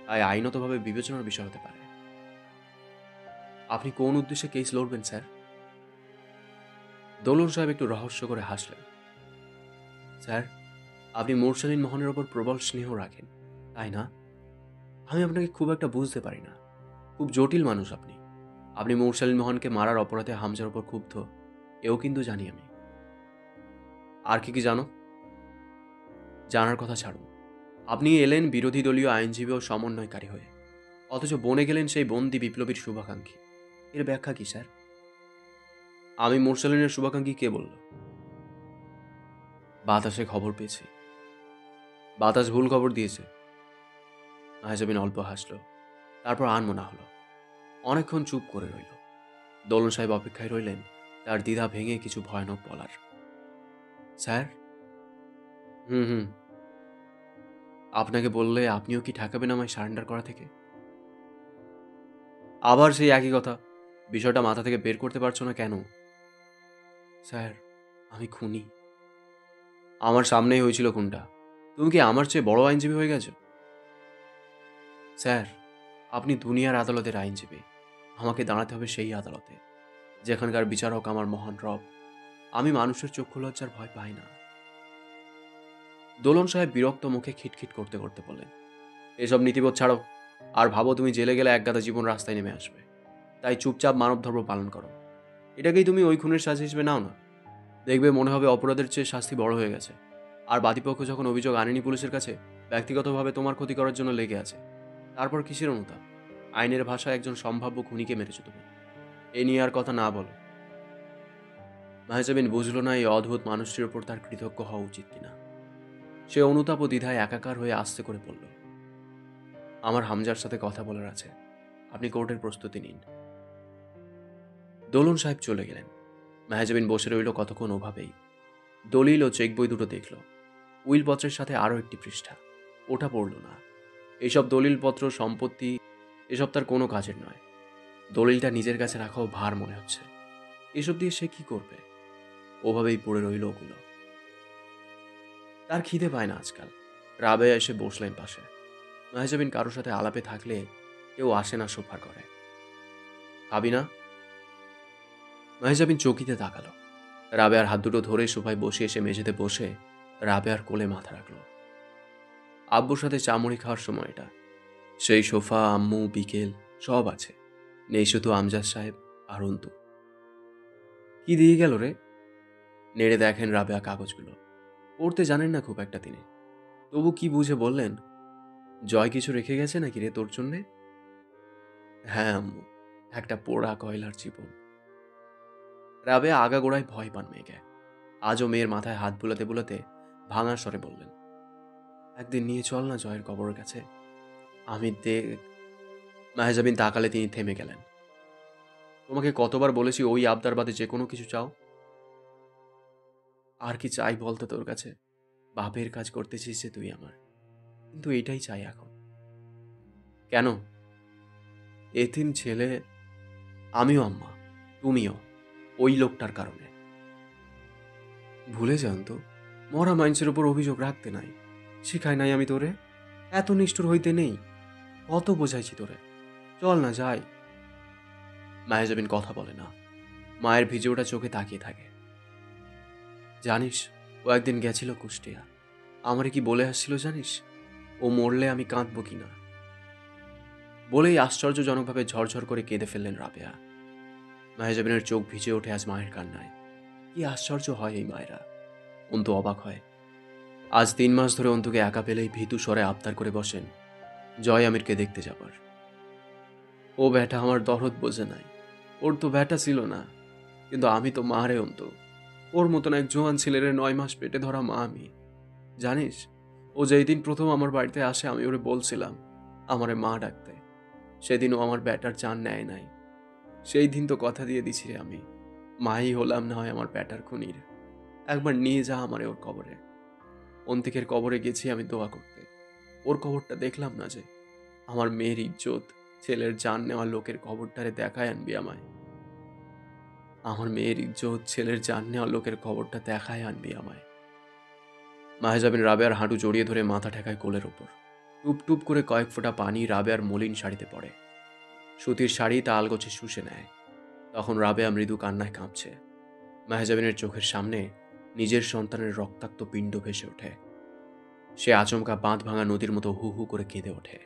তাই আইনতভাবে বিবেচনার বিষয় হতে পারে। আপনি কোন উদ্দেশ্যে কেস লড়বেন স্যার? দোলন সাহেব একটু রহস্য করে হাসলেন। স্যার, আপনি মুরসালিন মোহনের ওপর প্রবল স্নেহ রাখেন, তাই না? আমি আপনাকে খুব একটা বুঝতে পারি না। খুব জটিল মানুষ আপনি। আপনি মুরসালিন মোহনকে মারার অপরাধে হামজার ওপর ক্ষুব্ধ, এও কিন্তু জানি আমি। আর কি কি জানো? জানার কথা ছাড়ুন। আপনি এলেন বিরোধী দলীয় আইনজীবী ও সমন্বয়কারী হয়ে, অথচ বনে গেলেন সেই বন্দি বিপ্লবীর শুভাকাঙ্ক্ষী। এর ব্যাখ্যা কি স্যার? আমি মুরসালিনের শুভাকাঙ্ক্ষী কে বলল? বাতাসে খবর পেয়েছি। বাতাস ভুল খবর দিয়েছে। মাহেজাবিন অল্প হাসল, তারপর আনমনা হলো। অনেকক্ষণ চুপ করে রইল। দোলন সাহেব অপেক্ষায় রইলেন তার দ্বিধা ভেঙে কিছু ভয়ানক বলার। স্যার? হুম হুম। আপনাকে বললে আপনিও কি ঠেকাবেন আমায় সারেন্ডার করা থেকে? আবার সেই একই কথা। বিষয়টা মাথা থেকে বের করতে পারছো না কেন? স্যার, আমি খুনি। আমার সামনেই হয়েছিল খুনটা। তুমি কি আমার চেয়ে বড় আইনজীবী হয়ে গেছো? স্যার, আপনি দুনিয়ার আদালতের আইনজীবী। আমাকে দাঁড়াতে হবে সেই আদালতে, যেখানকার বিচারক আমার মহান রব। আমি মানুষের চক্ষু লজ্জার ভয় পাই না। দোলন সাহেব বিরক্ত মুখে খিটখিট করতে করতে বললেন, এসব নীতিবোধ ছাড়ো, আর ভাবো তুমি জেলে গেলে একগাদা জীবন রাস্তায় নেমে আসবে। তাই চুপচাপ মানব ধর্ম পালন করো। এটাকেই তুমি ওই খুনের সাজা হিসেবে নাও না। দেখবে মনে হবে অপরাধের চেয়ে শাস্তি বড় হয়ে গেছে। আর বাদীপক্ষ যখন অভিযোগ আনেনি পুলিশের কাছে, ব্যক্তিগতভাবে তোমার ক্ষতি করার জন্য লেগে আছে। তারপর কিসের অনুতাপ? আইনের ভাষায় একজন সম্ভাব্য খুনিকে মেরেছো তুমি। এ নিয়ে আর কথা না বলো। মাহেজাবিন বুঝল না এই অদ্ভুত মানুষটির ওপর তার কৃতজ্ঞ হওয়া উচিত কিনা। সে অনুতাপ ও দ্বিধায় একাকার হয়ে আস্তে করে বলল, আমার হামজার সাথে কথা বলার আছে, আপনি কোর্টের প্রস্তুতি নিন। দোলন সাহেব চলে গেলেন। মেহজাবিন বসে রইল কতক্ষণ ওভাবেই। দলিল ও চেক বই দুটো দেখল। উইলপত্রের সাথে আরও একটি পৃষ্ঠা, ওটা পড়ল না। এইসব দলিলপত্র, সম্পত্তি, এসব তার কোনো কাজের নয়। দলিলটা নিজের কাছে রাখাও ভার মনে হচ্ছে। এসব দিয়ে সে কি করবে? ওভাবেই পড়ে রইল ওগুলো। তার খিদে পায় না আজকাল। রাবেয়া এসে বসলেন পাশে। মেহজাবিন কারোর সাথে আলাপে থাকলে কেউ আসে না সোফার ঘরে। খাবি না? মাহেজাবিন চকিতে তাকালো। রাবেয়ার হাত দুটো ধরে সোফায় বসে এসে মেঝেতে বসে রাবেয়ার কোলে মাথা রাখলো। আব্বুর সাথে চামড়ি খাওয়ার সময় এটা। সেই সোফা, আম্মু, বিকেল সব আছে। নেই শুধু আমজাদ সাহেব আর অন্তু। কি দিয়ে গেল রে? নেড়ে দেখেন রাবেয়া কাগজগুলো। পড়তে জানেন না খুব একটা তিনি। তবু কি বুঝে বললেন, জয় কিছু রেখে গেছে নাকি রে তোর জন্যে? হ্যাঁ আম্মু, একটা পোড়া কয়লার জীবন। রাবেয়া আগাগোড়ায় ভয় পান মেয়েকে। আজও মেয়ের মাথায় হাত বুলাতে বুলাতে ভাঙার স্বরে বললেন, একদিন নিয়ে চল না জয়ের কবরের কাছে। আমি দেখ। মাহেজাবিন তাকালে তিনি থেমে গেলেন। তোমাকে কতবার বলেছি ওই আবদার বাদে যে কোনো কিছু চাও? আর কি চাই বলতো তোর কাছে? বাপের কাজ করতেছিস যে তুই আমার, কিন্তু এটাই চাই এখন। কেন? এতিম ছেলে। আমিও আম্মা, তুমিও, ওই লোকটার কারণে। ভুলে যান তো, মরা মানুষের উপর অভিযোগ রাখতে নাই। শিখাই নাই আমি তোরে? এত নিষ্ঠুর হইতে নেই। কত বোঝাইছি তোরে। চল না যাই। মায়াজাবিন কথা বলে না। মায়ের ভিজে ওঠা চোখে তাকিয়ে থাকে। জানিস, ও একদিন গেছিল কুষ্টিয়া। আমারে কি বলে আসছিল জানিস? ও মরলে আমি কাঁদবো কিনা। বলেই আশ্চর্যজনকভাবে ঝরঝর করে কেঁদে ফেললেন রাবেয়া। মায়াজাবিনের চোখ ভিজে ওঠে আজ মায়ের কান্নায়। কি আশ্চর্য হয় এই মায়েরা। অন্তু অবাক হয়। আজ 3 মাস ধরে অন্তুকে একা পেলেই ভীতু স্বরে আবদার করে বসেন জয় আমিরকে দেখতে যাবার। ও ব্যাটা আমার দরদ বোঝে নাই। ওর তো ব্যাটা ছিল না, কিন্তু আমি তো মা রে অন্তু। ওর মতন এক জোয়ান ছেলেরে 9 মাস পেটে ধরা মা আমি। জানিস, ও যেই দিন প্রথম আমার বাড়িতে আসে আমি ওরে বলছিলাম আমারে মা ডাকতে। সেদিন ও আমার ব্যাটার জান নেয় নাই। সেই দিন তো কথা দিয়ে দিছি রে আমি, মাই হলাম না হয় আমার ব্যাটার খুনির। একবার নিয়ে যা আমারে ওর কবরে। অন্তিকের কবরে গেছি আমি দোয়া করতে। ওর কবরটা দেখলাম না যে। আমার মেয়ের ইজ্জত ছেলের জান নেওয়া লোকের কবরটারে দেখায় আনবি আমায়। আমার মেয়ের ইজ্জত ছেলের জান নেওয়া লোকের কবরটা দেখায় আনবি আমায়। মাহেজাবিন রাবেয়ার হাঁটু জড়িয়ে ধরে মাথা ঠেকায় কোলের ওপর। টুপ টুপ করে কয়েক ফোঁটা পানি রাবেয়ার মলিন শাড়িতে পড়ে। সুতির শাড়ি তা আলগোছে শুষে নেয়। তখন রাবেয়া মৃদু কান্নায় কাঁপছে। মাহেজাবিনের চোখের সামনে নিজের সন্তানের রক্তাক্ত পিণ্ড ভেসে ওঠে। সে আচমকা বাঁধ ভাঙা নদীর মতো হু হু করে কেঁদে ওঠে।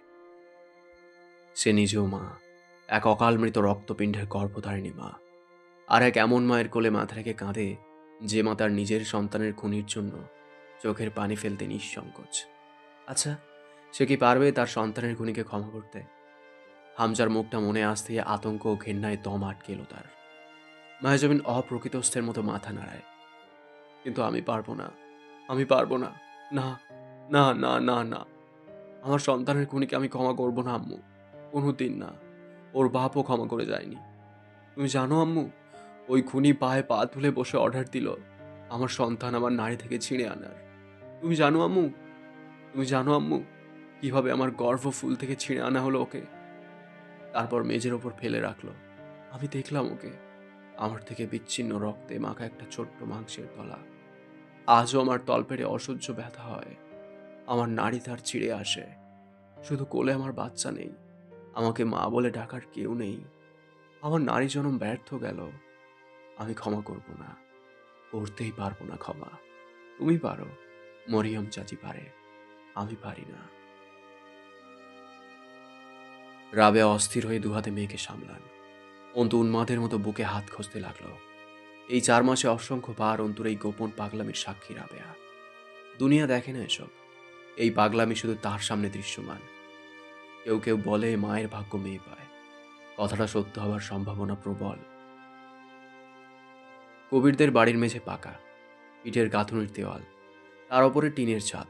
সে নিজেও মা, এক অকাল মৃত রক্তপিণ্ডের গর্ভধারিণী মা। আর এক এমন মায়ের কোলে মাথা রেখে কাঁদে যে মা তার নিজের সন্তানের খুনির জন্য চোখের পানি ফেলতে নিঃসংকোচ। আচ্ছা, সে কি পারবে তার সন্তানের খুনিকে ক্ষমা করতে? হামজার মুখটা মনে আসতেই আতঙ্ক ও ঘেন্নায় দম আটকে এলো তার। মায়াজাবিন অপ্রকৃতস্থের মতো মাথা নাড়ায়। কিন্তু আমি পারবো না, আমি পারবো না। না, না, না, না, না। আমার সন্তানের খুনিকে আমি ক্ষমা করবো না আম্মু, কোনোদিন না। ওর বাপও ক্ষমা করে যায়নি। তুমি জানো আম্মু, ওই খুনি পায়ে পা তুলে বসে অর্ডার দিল আমার সন্তান আমার নাড়ি থেকে ছিঁড়ে আনার। তুমি জানো আম্মু, তুমি জানো আম্মু, কিভাবে আমার গর্ভফুল থেকে ছিঁড়ে আনা হলো ওকে। তারপর মেঝের ওপর ফেলে রাখলো। আমি দেখলাম ওকে, আমার থেকে বিচ্ছিন্ন রক্তে মাখা একটা ছোট্ট মাংসের তলা। আজও আমার তলপেটে অসহ্য ব্যথা হয়। আমার নাড়ি তার ছিঁড়ে আসে। শুধু কোলে আমার বাচ্চা নেই, আমাকে মা বলে ডাকার কেউ নেই। আমার নারী জনম ব্যর্থ গেল। আমি ক্ষমা করব না, করতেই পারবো না ক্ষমা। তুমি পারো, মরিয়ম চাচি পারে, আমি পারি না। রাবেয়া অস্থির হয়ে দুহাতে মেয়েকে সামলান। অন্তু উন্মাদের মতো বুকে হাত খসতে লাগলো। এই 4 মাসে অসংখ্য বার অন্তুর এই গোপন পাগলামির সাক্ষী রাবেয়া। দুনিয়া দেখে না এসব। এই পাগলামি শুধু তার সামনে দৃশ্যমান। কেউ কেউ বলে মায়ের ভাগ্য মেয়ে পায়। কথাটা সত্য হওয়ার সম্ভাবনা প্রবল। কবিরদের বাড়ির মেঝে পাকা, ইটের গাঁথুনির দেওয়াল, তার ওপরে টিনের ছাদ।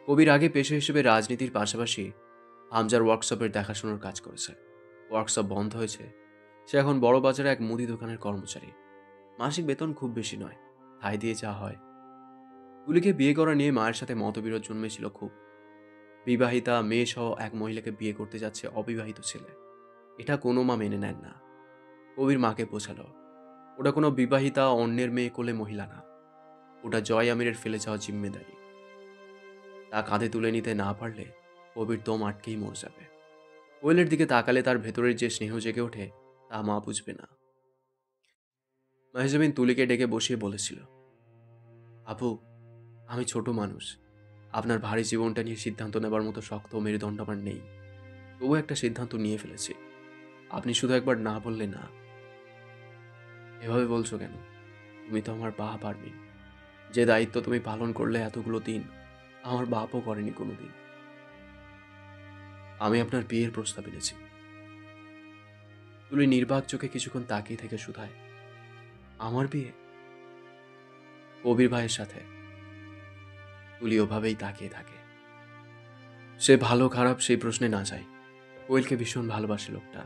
কবির আগে পেশা হিসেবে রাজনীতির পাশাপাশি হামজার ওয়ার্কশপের দেখাশোনার কাজ করেছে। ওয়ার্কশপ বন্ধ হয়েছে। সে এখন বড় বাজারে এক মুদি দোকানের কর্মচারী। মাসিক বেতন খুব বেশি নয়, ঠাঁই দিয়ে যা হয়। তুলিকে বিয়ে করা নিয়ে মায়ের সাথে মতবিরোধ জন্মেছিল খুব। বিবাহিতা মেয়ে সহ এক মহিলাকে বিয়ে করতে যাচ্ছে অবিবাহিত ছেলে, এটা কোনো মা মেনে নেন না। কবির মাকে বোঝালো, ওটা কোনো বিবাহিতা অন্যের মেয়ে কোলে মহিলা না, ওটা জয় আমিরের ফেলে যাওয়া জিম্মেদারি। তা কাঁধে তুলে নিতে না পারলে কবির দম আটকেই মরে যাবে। কোয়েলের দিকে তাকালে তার ভেতরের যে স্নেহ জেগে ওঠে তা মা বুঝবে না। মেহজাবিন তুলিকে ডেকে বসিয়ে বলেছিল, আপু, আমি ছোট মানুষ। আপনার ভারী জীবনটা নিয়ে সিদ্ধান্ত নেবার মতো শক্ত মেরুদণ্ড আমার নেই। তবু একটা সিদ্ধান্ত নিয়ে ফেলেছি। আপনি শুধু একবার না বললে না। এভাবে বলছো কেন? তুমি তো আমার বাপ আরমিন। যে দায়িত্ব তুমি পালন করলে এতগুলো দিন, আমার বাপও করেনি কোনোদিন। আমি আপনার বিয়ের প্রস্তাব এনেছি। তুলি নির্বাক চোখে কিছুক্ষণ তাকিয়ে থেকে শুধায়, আমার বিয়ে? কবির ভাইয়ের সাথে? তুলি ওভাবেই তাকিয়ে থাকে। সে ভালো খারাপ সেই প্রশ্নে না যায়। কোয়েলকে ভীষণ ভালোবাসে লোকটা।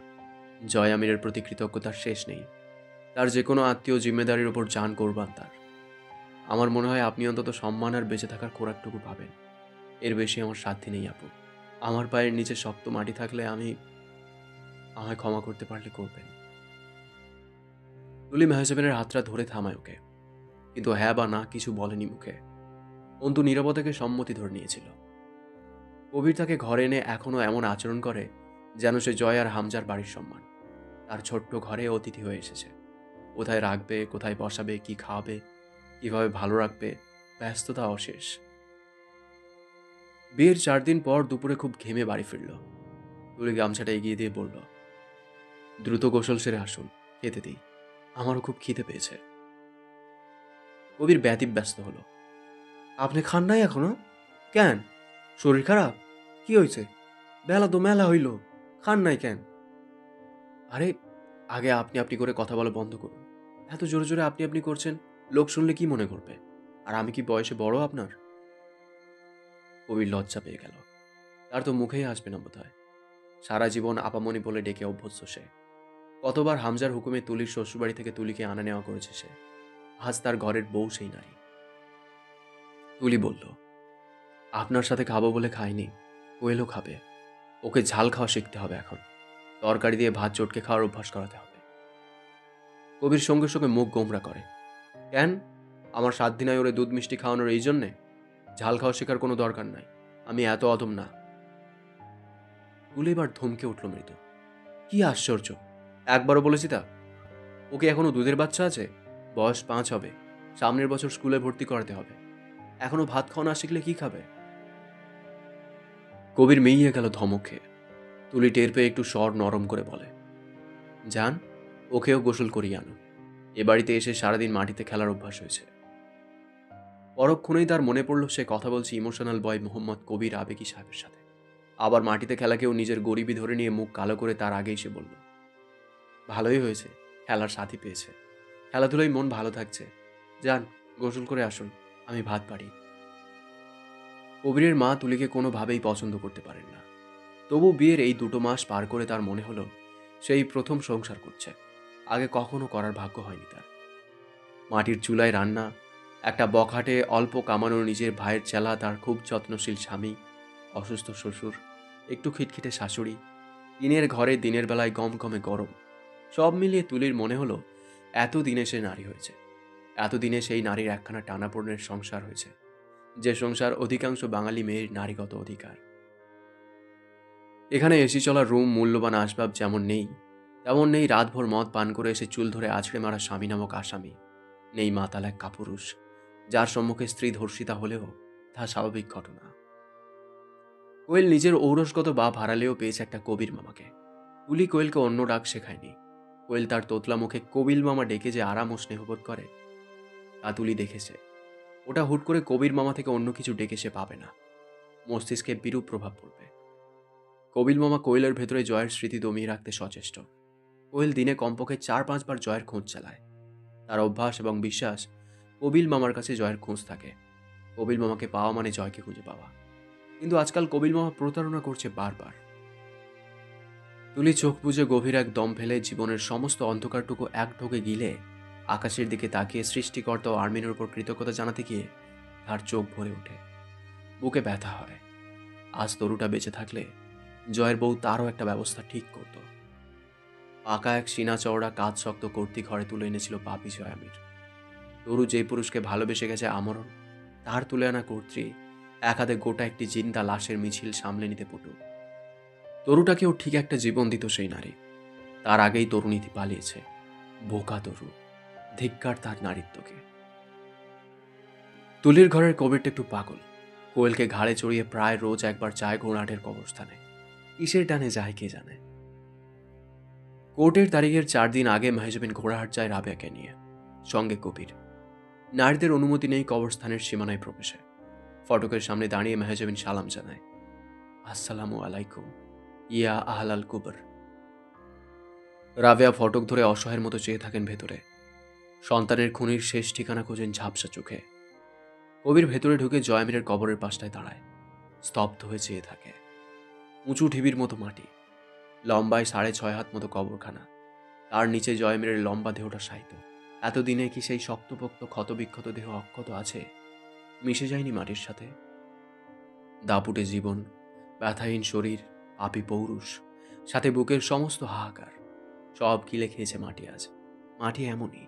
জয় আমিরের প্রতি কৃতজ্ঞতার শেষ নেই। তার যে কোনো আত্মীয় জিম্মেদারির ওপর জান কোরবান তার। আমার মনে হয় আপনি অন্তত সম্মান আর বেঁচে থাকার খোরাকটুকু পাবেন। এর বেশি আমার সাধ্যি নেই আপু। আমার পায়ের নিচে শক্ত মাটি থাকলে আমায় ক্ষমা করতে পারলে করবেন। তুলি মেহজাবিনের হাতটা ধরে থামায় ওকে, কিন্তু হ্যাঁ বা না কিছু বলেনি মুখে। অন্তু নীরবতাকে সম্মতি ধরে নিয়েছিল। কবির তাকে ঘরে এনে এখনো এমন আচরণ করে যেন সে জয় আর হামজার বাড়ির সম্মান। তার ছোট্ট ঘরে অতিথি হয়ে এসেছে। কোথায় রাখবে, কোথায় বসাবে, কি খাওয়াবে, কিভাবে ভালো রাখবে, ব্যস্ততা অশেষ। বিয়ের 4 দিন পর দুপুরে খুব ঘেমে বাড়ি ফিরল। তুলি গামছাটা এগিয়ে দিয়ে বলল, দ্রুত গোসল সেরে আসুন, খেতে দিই। আমারও খুব খিদে পেয়েছে। কবির ব্যতিব্যস্ত হলো। আপনি খান নাই এখনো? কেন? শরীর খারাপ? কি হয়েছে? বেলা তো মেলা হইল, খান নাই কেন? আরে, আগে আপনি আপনি করে কথা বলা বন্ধ করুন। এত জোরে জোরে আপনি আপনি করছেন, লোক শুনলে কি মনে করবে? আর আমি কি বয়সে বড় আপনার? কবির লজ্জা পেয়ে গেল। তার তো মুখেই আসবে না বোধ হয়। সারা জীবন আপামনি বলে ডেকে অভ্যস্ত সে। কতবার হামজার হুকুমে তুলির শ্বশুরবাড়ি থেকে তুলিকে আনা নেওয়া করেছে সে। আজ তার ঘরের বউ সেই নারী। তুলি বলল, আপনার সাথে খাবো বলে খাইনি, কোয়েলও খাবে। ওকে ঝাল খাওয়া শিখতে হবে এখন। তরকারি দিয়ে ভাত চটকে খাওয়ার অভ্যাস করাতে হবে। কবির সঙ্গে সঙ্গে মুখ গোমরা করে। কেন? আমার 7 দিনায় ওরে দুধ মিষ্টি খাওয়ানোর এই জন্যে? ঝাল খাওয়া শেখার কোনো দরকার নাই। আমি এত অদম না। তুলি এবার ধমকে উঠল মৃদু। কি আশ্চর্য! একবারও বলেছি তা? ওকে এখনো দুধের বাচ্চা আছে। বয়স 5 হবে। সামনের বছর স্কুলে ভর্তি করাতে হবে। এখনো ভাত খাওয়া না শিখলে কি খাবে? কবির মেইয়ে গেল ধমক খেয়ে। তুলি টের পেয়ে একটু স্বর নরম করে বলে, যান, ওকেও গোসল করিয়ে আনো। এ বাড়িতে এসে সারাদিন মাটিতে খেলার অভ্যাস হয়েছে। পরক্ষণেই তার মনে পড়ল সে কথা বলছে ইমোশনাল বয় মোহাম্মদ কবির আবেগী সাহেবের সাথে। আবার মাটিতে খেলাকেও নিজের গরিবি ধরে নিয়ে মুখ কালো করে তার আগেই সে বলল, ভালোই হয়েছে, খেলার সাথী পেয়েছে। খেলাধুলায় মন ভালো থাকছে। যান, গোসল করে আসুন, আমি ভাত বাড়ি। কবিরের মা তুলিকে কোনোভাবেই পছন্দ করতে পারেন না। তবু বিয়ের এই 2 মাস পার করে তার মনে হলো সেই প্রথম সংসার করছে। আগে কখনো করার ভাগ্য হয়নি তার। মাটির চুলায় রান্না, একটা বখাটে অল্প কামানো নিজের ভাইয়ের চেলা তার খুব যত্নশীল স্বামী, অসুস্থ শ্বশুর, একটু খিটখিটে শাশুড়ি, টিনের ঘরে দিনের বেলায় গমগমে গরম। সব মিলিয়ে তুলির মনে হলো এতদিনে সে নারী হয়েছে। এতদিনে সেই নারীর একখানা টানাপোড়েনের সংসার হয়েছে, যে সংসার অধিকাংশ বাঙালি মেয়ের নারীগত অধিকার। এখানে এসি চলা রুম, মূল্যবান আসবাব যেমন নেই, তেমন নেই রাতভর মদ পান করে এসে চুল ধরে আছড়ে মারা স্বামী নামক আসামি। নেই মাতাল এক কাপুরুষ, যার সম্মুখে স্ত্রী ধর্ষিতা হলেও তা স্বাভাবিক ঘটনা। কোয়েল নিজের ঔরসগত বাপ হারালেও পেয়েছে একটা কবির মামাকে। তুলি কোয়েলকে অন্য ডাক শেখায়নি। কোয়েল তার তোতলা মুখে কবির মামা ডেকে যে আরাম ও স্নেহবোধ করে, তা তুলি দেখেছে। ওটা হুট করে কবির মামা থেকে অন্য কিছু ডেকে সে পাবে না। মস্তিষ্কে বিরূপ প্রভাব পড়বে। কবির মামা কোয়েলের ভেতরে জয়ের স্মৃতি দমিয়ে রাখতে সচেষ্ট। কোয়েল দিনে কমপক্ষে 4-5 বার জয়ের খোঁজ চালায়। তার অভ্যাস এবং বিশ্বাস কবির মামার কাছে জয়ের খোঁজ থাকে। কবির মামাকে পাওয়া মানে জয়কে খুঁজে পাওয়া। কিন্তু আজকাল কবির মামা প্রতারণা করছে বারবার। তুলি চোখ বুজে গভীর এক দম ফেলে জীবনের সমস্ত অন্ধকারটুকু এক ঢোকে গিলে আকাশের দিকে তাকিয়ে সৃষ্টিকর্তা ও আর্মিনের উপর কৃতজ্ঞতা জানাতে গিয়ে তার চোখ ভরে ওঠে। বুকে ব্যথা হয়। আজ তরুটা বেঁচে থাকলে জয়ের বউ তারও একটা ব্যবস্থা ঠিক করত। পাকা এক সিনা চওড়া কাজ শক্ত কর্তি ঘরে তুলে এনেছিল পাপি জয়ামির। তরু যে পুরুষকে ভালোবেসে গেছে আমরণ, তার তুলে আনা কর্ত্রী এক হাতে গোটা একটি জিন্দা লাশের মিছিল সামলে নিতে পটু। তরুটাকেও ঠিক একটা জীবন দিত সেই নারী। তার আগেই তরুণীতি পালিয়েছে। বোকা তরু, ধিক্কার তার নারীত্বকে। তুলির ঘরের কবিরটা একটু পাগল। কোয়েলকে ঘাড়ে চড়িয়ে প্রায় রোজ একবার যায় ঘোড়াহাটের কবরস্থানে। কিসের টানে যায় কে জানে। কোর্টের তারিখের 4 দিন আগে মেহজাবিন ঘোড়াহাট যায় রাবেয়াকে নিয়ে, সঙ্গে কবির। নারীদের অনুমতি নেই কবরস্থানের সীমানায় প্রবেশে। ফটকের সামনে দাঁড়িয়ে মেহজাবিন সালাম জানায়, আসসালামু আলাইকুম ইয়া আহলাল কুবর। রাবেয়া ফটক ধরে অসহায়ের মতো চেয়ে থাকেন ভেতরে। সন্তানের খুনির শেষ ঠিকানা খোঁজেন ঝাপসা চোখে। কবির ভেতরে ঢুকে জয়ামিরের কবরের পাশটায় দাঁড়ায়, স্তব্ধ হয়ে চেয়ে থাকে। উঁচু ঢিবির মতো মাটি, লম্বায় 6.5 হাত মতো কবরখানা, তার নিচে জয়ামিরের লম্বা দেহটা শায়িত। এতদিনে কি সেই শক্তপোক্ত ক্ষতবিক্ষত দেহ অক্ষত আছে, মিশে যায়নি মাটির সাথে? দাপুটে জীবন, ব্যথাহীন শরীর, পাপী পৌরুষ, সাথে বুকের সমস্ত হাহাকার, সব গিলে খেয়েছে মাটি আজ। মাটি এমনই,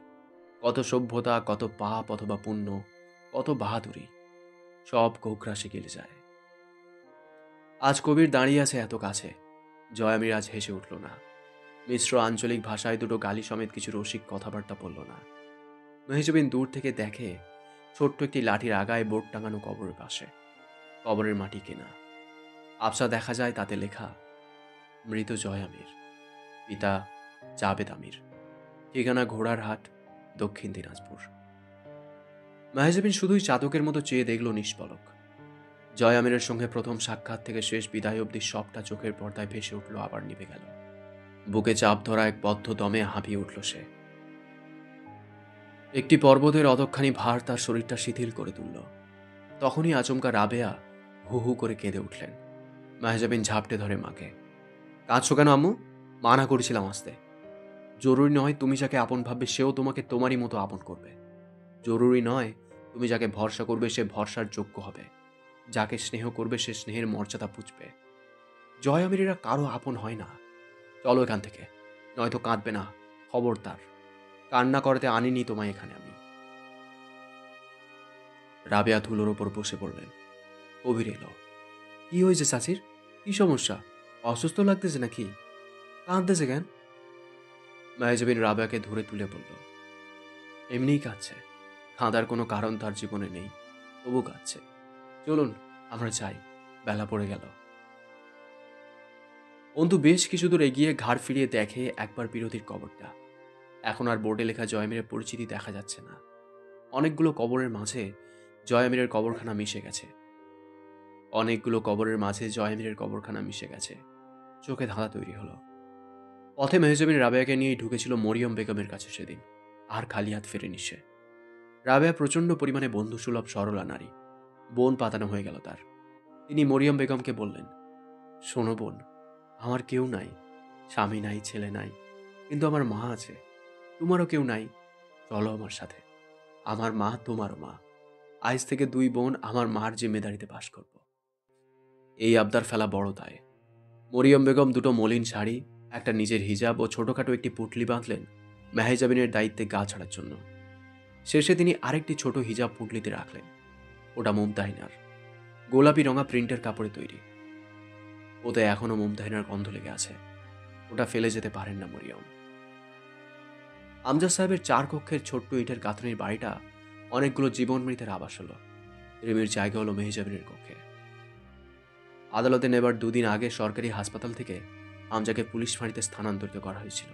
কত সভ্যতা, কত পাপ অথবা পুণ্য, কত বাহাদুরি, সব গোগ্রাসে গেলে যায়। আজ কবির দাঁড়িয়ে আছে এত কাছে। জয়ামির আজ হেসে উঠল না। মিশ্র আঞ্চলিক ভাষায় দুটো গালি সমেত কিছু রসিক কথাবার্তা বলল না। মেহজাবিন দূর থেকে দেখে ছোট্ট একটি লাঠির আগায় বোর্ড টাঙানো কবরের পাশে। কবরের মাটি কেনা। আবসা দেখা যায় তাতে লেখা, মৃত জয়ামির, পিতা জাবেদ আমির, ঠিকানা ঘোড়ারহাট, দক্ষিণ দিনাজপুর। মেহজাবিন শুধুই চাতকের মতো চেয়ে দেখল নিষ্পলক। জয় আমিরের সঙ্গে প্রথম সাক্ষাৎ থেকে শেষ বিদায় অবধি সবটা চোখের পর্দায় ভেসে উঠল, আবার নিভে গেল। বুকে চাপ ধরা এক বদ্ধ দমে হাঁপিয়ে উঠল সে। একটি পর্বতের অতখানি ভার তার শরীরটা শিথিল করে তুলল। তখনই আচমকা রাবেয়া হু হু করে কেঁদে উঠলেন। মেহজাবিন ঝাপটে ধরে মাকে। কাঁদছো কেন আম্মু? মানা করেছিলাম আসতে। জরুরি নয় তুমি যাকে আপন ভাববে সেও তোমাকে তোমারই মতো আপন করবে। জরুরি নয় তুমি যাকে ভরসা করবে সে ভরসার যোগ্য হবে। যাকে স্নেহ করবে সে স্নেহের মর্যাদা বুঝবে। জয় আমিরেরা কারো আপন হয় না। চলো এখান থেকে, নয়তো কাঁদবে না, খবরদার। কান্না করতে আনিনি তোমায় এখানে আমি। রাবেয়া ধুলোর ওপর বসে পড়লেন। কবির এলো। কি হয়েছে চাচির? কি সমস্যা? অসুস্থ লাগতেছে নাকি? কাঁদতেছে কেন? মেহজাবিন রাবেয়াকে ধরে তুলে বলল, এমনিই কাঁদছে। কাঁদার কোনো কারণ তার জীবনে নেই, তবু কাঁদছে। চলুন আমরা যাই, বেলা পড়ে গেল। অন্তু বেশ কিছু দূর এগিয়ে ঘাড় ফিরিয়ে দেখে একবার বিরতির কবরটা। এখন আর বোর্ডে লেখা জয়ামিরের পরিচিতি দেখা যাচ্ছে না। অনেকগুলো কবরের মাঝে জয়ামিরের কবরখানা মিশে গেছে। অনেকগুলো কবরের মাঝে জয়ামিরের কবরখানা মিশে গেছে। চোখে ধাঁধা তৈরি হলো। পথে মেহজাবিন রাবেয়াকে নিয়ে ঢুকেছিল মরিয়ম বেগমের কাছে সেদিন। আর খালি হাত ফেরেনি সে। রাবেয়া প্রচণ্ড পরিমাণে বন্ধুসুলভ সরলা নারী। বোন পাতানো হয়ে গেল তার। তিনি মরিয়ম বেগমকে বললেন, শোনো বোন, আমার কেউ নাই, স্বামী নাই, ছেলে নাই, কিন্তু আমার মা আছে। তোমারও কেউ নাই, চলো আমার সাথে। আমার মা তোমারও মা। আজ থেকে 2 বোন আমার মার জিম্মেদারিতে বাস করব। এই আবদার ফেলা বড় দায়। মরিয়ম বেগম দুটো মলিন শাড়ি, একটা নিজের হিজাব ও ছোটখাটো একটি পুটলি বাঁধলেন মেহজাবিনের দায়িত্বে গা ছাড়ার জন্য। শেষে তিনি আরেকটি ছোট হিজাব পুটলিতে রাখলেন। ওটা মুমতাহিনার, গোলাপি রঙা প্রিন্টের কাপড়ে তৈরি। ওতে এখনো মুমতাহিনার গন্ধ লেগে আছে। ওটা ফেলে যেতে পারেন না মরিয়ম। আমজাদ সাহেবের 4 কক্ষের ছোট্ট ইটের গাঁথনির বাড়িটা অনেকগুলো জীবন মৃতের আবাস হলো। রিমির জায়গা হলো মেহজাবিনের কক্ষে। আদালতে নেবার 2 দিন আগে সরকারি হাসপাতাল থেকে আমজাকে পুলিশ ফাঁড়িতে স্থানান্তরিত করা হয়েছিল।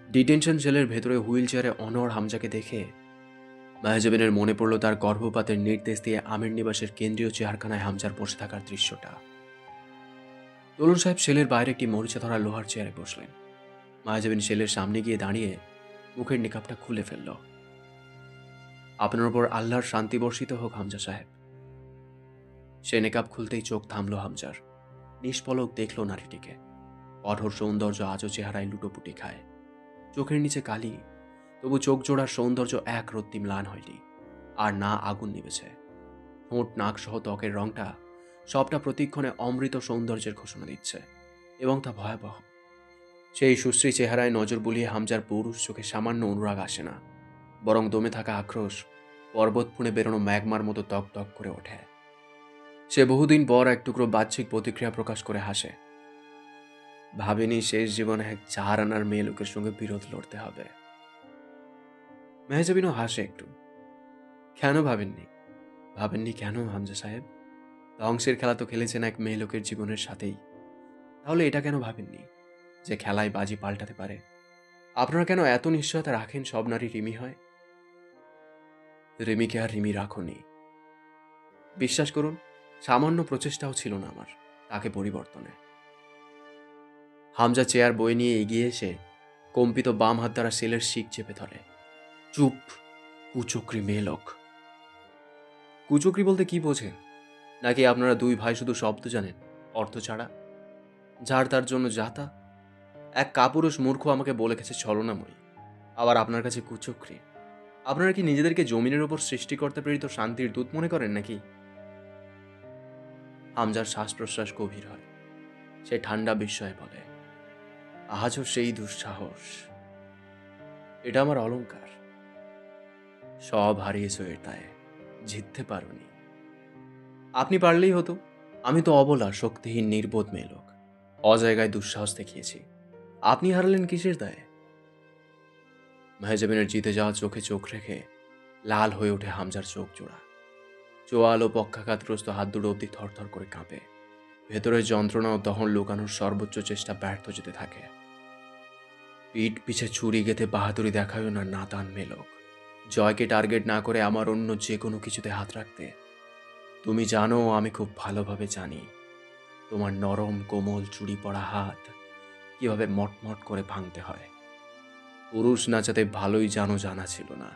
ডিটেনশন সেলের ভেতরে হুইল চেয়ারে অনড় হামজাকে দেখে মেহজাবিনের মনে পড়ল তার গর্ভপাতের নির্দেশ দিয়ে আমির নিবাসের কেন্দ্রীয় চেয়ারখানায় হামজার বসে থাকার দৃশ্যটা। দোলন সাহেব সেলের বাইরে একটি মরিচা ধরা লোহার চেয়ারে বসলেন। মেহজাবিন সেলের সামনে গিয়ে দাঁড়িয়ে মুখের নিকাবটা খুলে ফেলল। আপনার উপর আল্লাহর শান্তি বর্ষিত হোক হামজা সাহেব। সে নেকাব খুলতেই চোখ থামল হামজার। নিষ্পলক দেখল নারীটিকে। কঠোর সৌন্দর্য আজও চেহারায় লুটোপুটি খায়। চোখের নিচে কালি, তবু চোখ জোড়ার সৌন্দর্য এক রত্তি ম্লান হয়নি, আর না আগুন নিবেছে। ঠোঁট, নাক সহ ত্বকের রংটা সবটা প্রতিক্ষণে অমৃত সৌন্দর্যের ঘোষণা দিচ্ছে, এবং তা ভয়াবহ। সেই সুশ্রী চেহারায় নজর বুলিয়ে হামজার পৌরুষ চোখে সামান্য অনুরাগ আসে না, বরং দমে থাকা আক্রোশ পর্বত ফুঁড়ে বেরোনো ম্যাগমার মতো তক তক করে ওঠে। সে বহুদিন পর এক টুকরো বাহ্যিক প্রতিক্রিয়া প্রকাশ করে হাসে। ভাবেনি শেষ জীবনে এক 4 আনার মেয়ে লোকের সঙ্গে বিরোধ লড়তে হবে। মেহজাবিনও হাসে একটু। কেন ভাবেননি? ভাবেননি কেন হামজা সাহেব? ধ্বংসের খেলা তো খেলেছেন এক মেয়ে লোকের জীবনের সাথেই। তাহলে এটা কেন ভাবেননি যে খেলায় বাজি পাল্টাতে পারে? আপনারা কেন এত নিশ্চয়তা রাখেন সব নারী রিমি হয়? রিমিকে আর রিমি রাখনি। বিশ্বাস করুন, সামান্য প্রচেষ্টাও ছিল না আমার তাকে পরিবর্তনে। হামজা চেয়ার বয়ে নিয়ে এগিয়ে এসে কম্পিত বাম হাত দ্বারা সেলের শিক চেপে ধরে। চুপ, কুচক্রি মেয়ে লোক। কুচক্রি বলতে কি বোঝেন? নাকি আপনারা দুই ভাই শুধু শব্দ জানেন, অর্থ ছাড়া? যার তার জন্য যাতা। এক কাপুরুষ মূর্খ আমাকে বলে গেছে ছলনাময়ী, আবার আপনার কাছে কুচক্রি। আপনারা কি নিজেদেরকে জমিনের ওপর সৃষ্টিকর্তা প্রেরিত শান্তির দূত মনে করেন নাকি? হামজার শ্বাস প্রশ্বাস গভীর হয়। সে ঠান্ডা বিস্ময়ে বলে, আজও সেই দুঃসাহস। এটা আমার অলংকার। সব হারিয়েছ এটায়, জিততে পারোনি। আপনি পারলেই হতো। আমি তো অবলা, শক্তিহীন, নির্বোধ মেয়ে লোক। অজায়গায় দুঃসাহস দেখিয়েছি। আপনি হারালেন কিসের দায়ে? মেহজাবিনের জিতে যাওয়া চোখে চোখ রেখে লাল হয়ে ওঠে হামজার চোখ জোড়া। চোয়াল ও পক্ষাঘাতগ্রস্ত হাত দুটো অব্দি থরথর করে কাঁপে। ভেতরের যন্ত্রণা ও দহন লুকানোর সর্বোচ্চ চেষ্টা ব্যর্থ যেতে থাকে। পিঠ পিছে ছুরি গেঁথে বাহাদুরি দেখায় না নাদান মেলোক। জয়কে টার্গেট না করে আমার অন্য যে কোনো কিছুতে হাত রাখতে। তুমি জানো, আমি খুব ভালোভাবে জানি তোমার নরম কোমল চুড়ি পড়া হাত কিভাবে মটমট করে ভাঙতে হয়। পুরুষ নাচাতে ভালোই জানা ছিল না।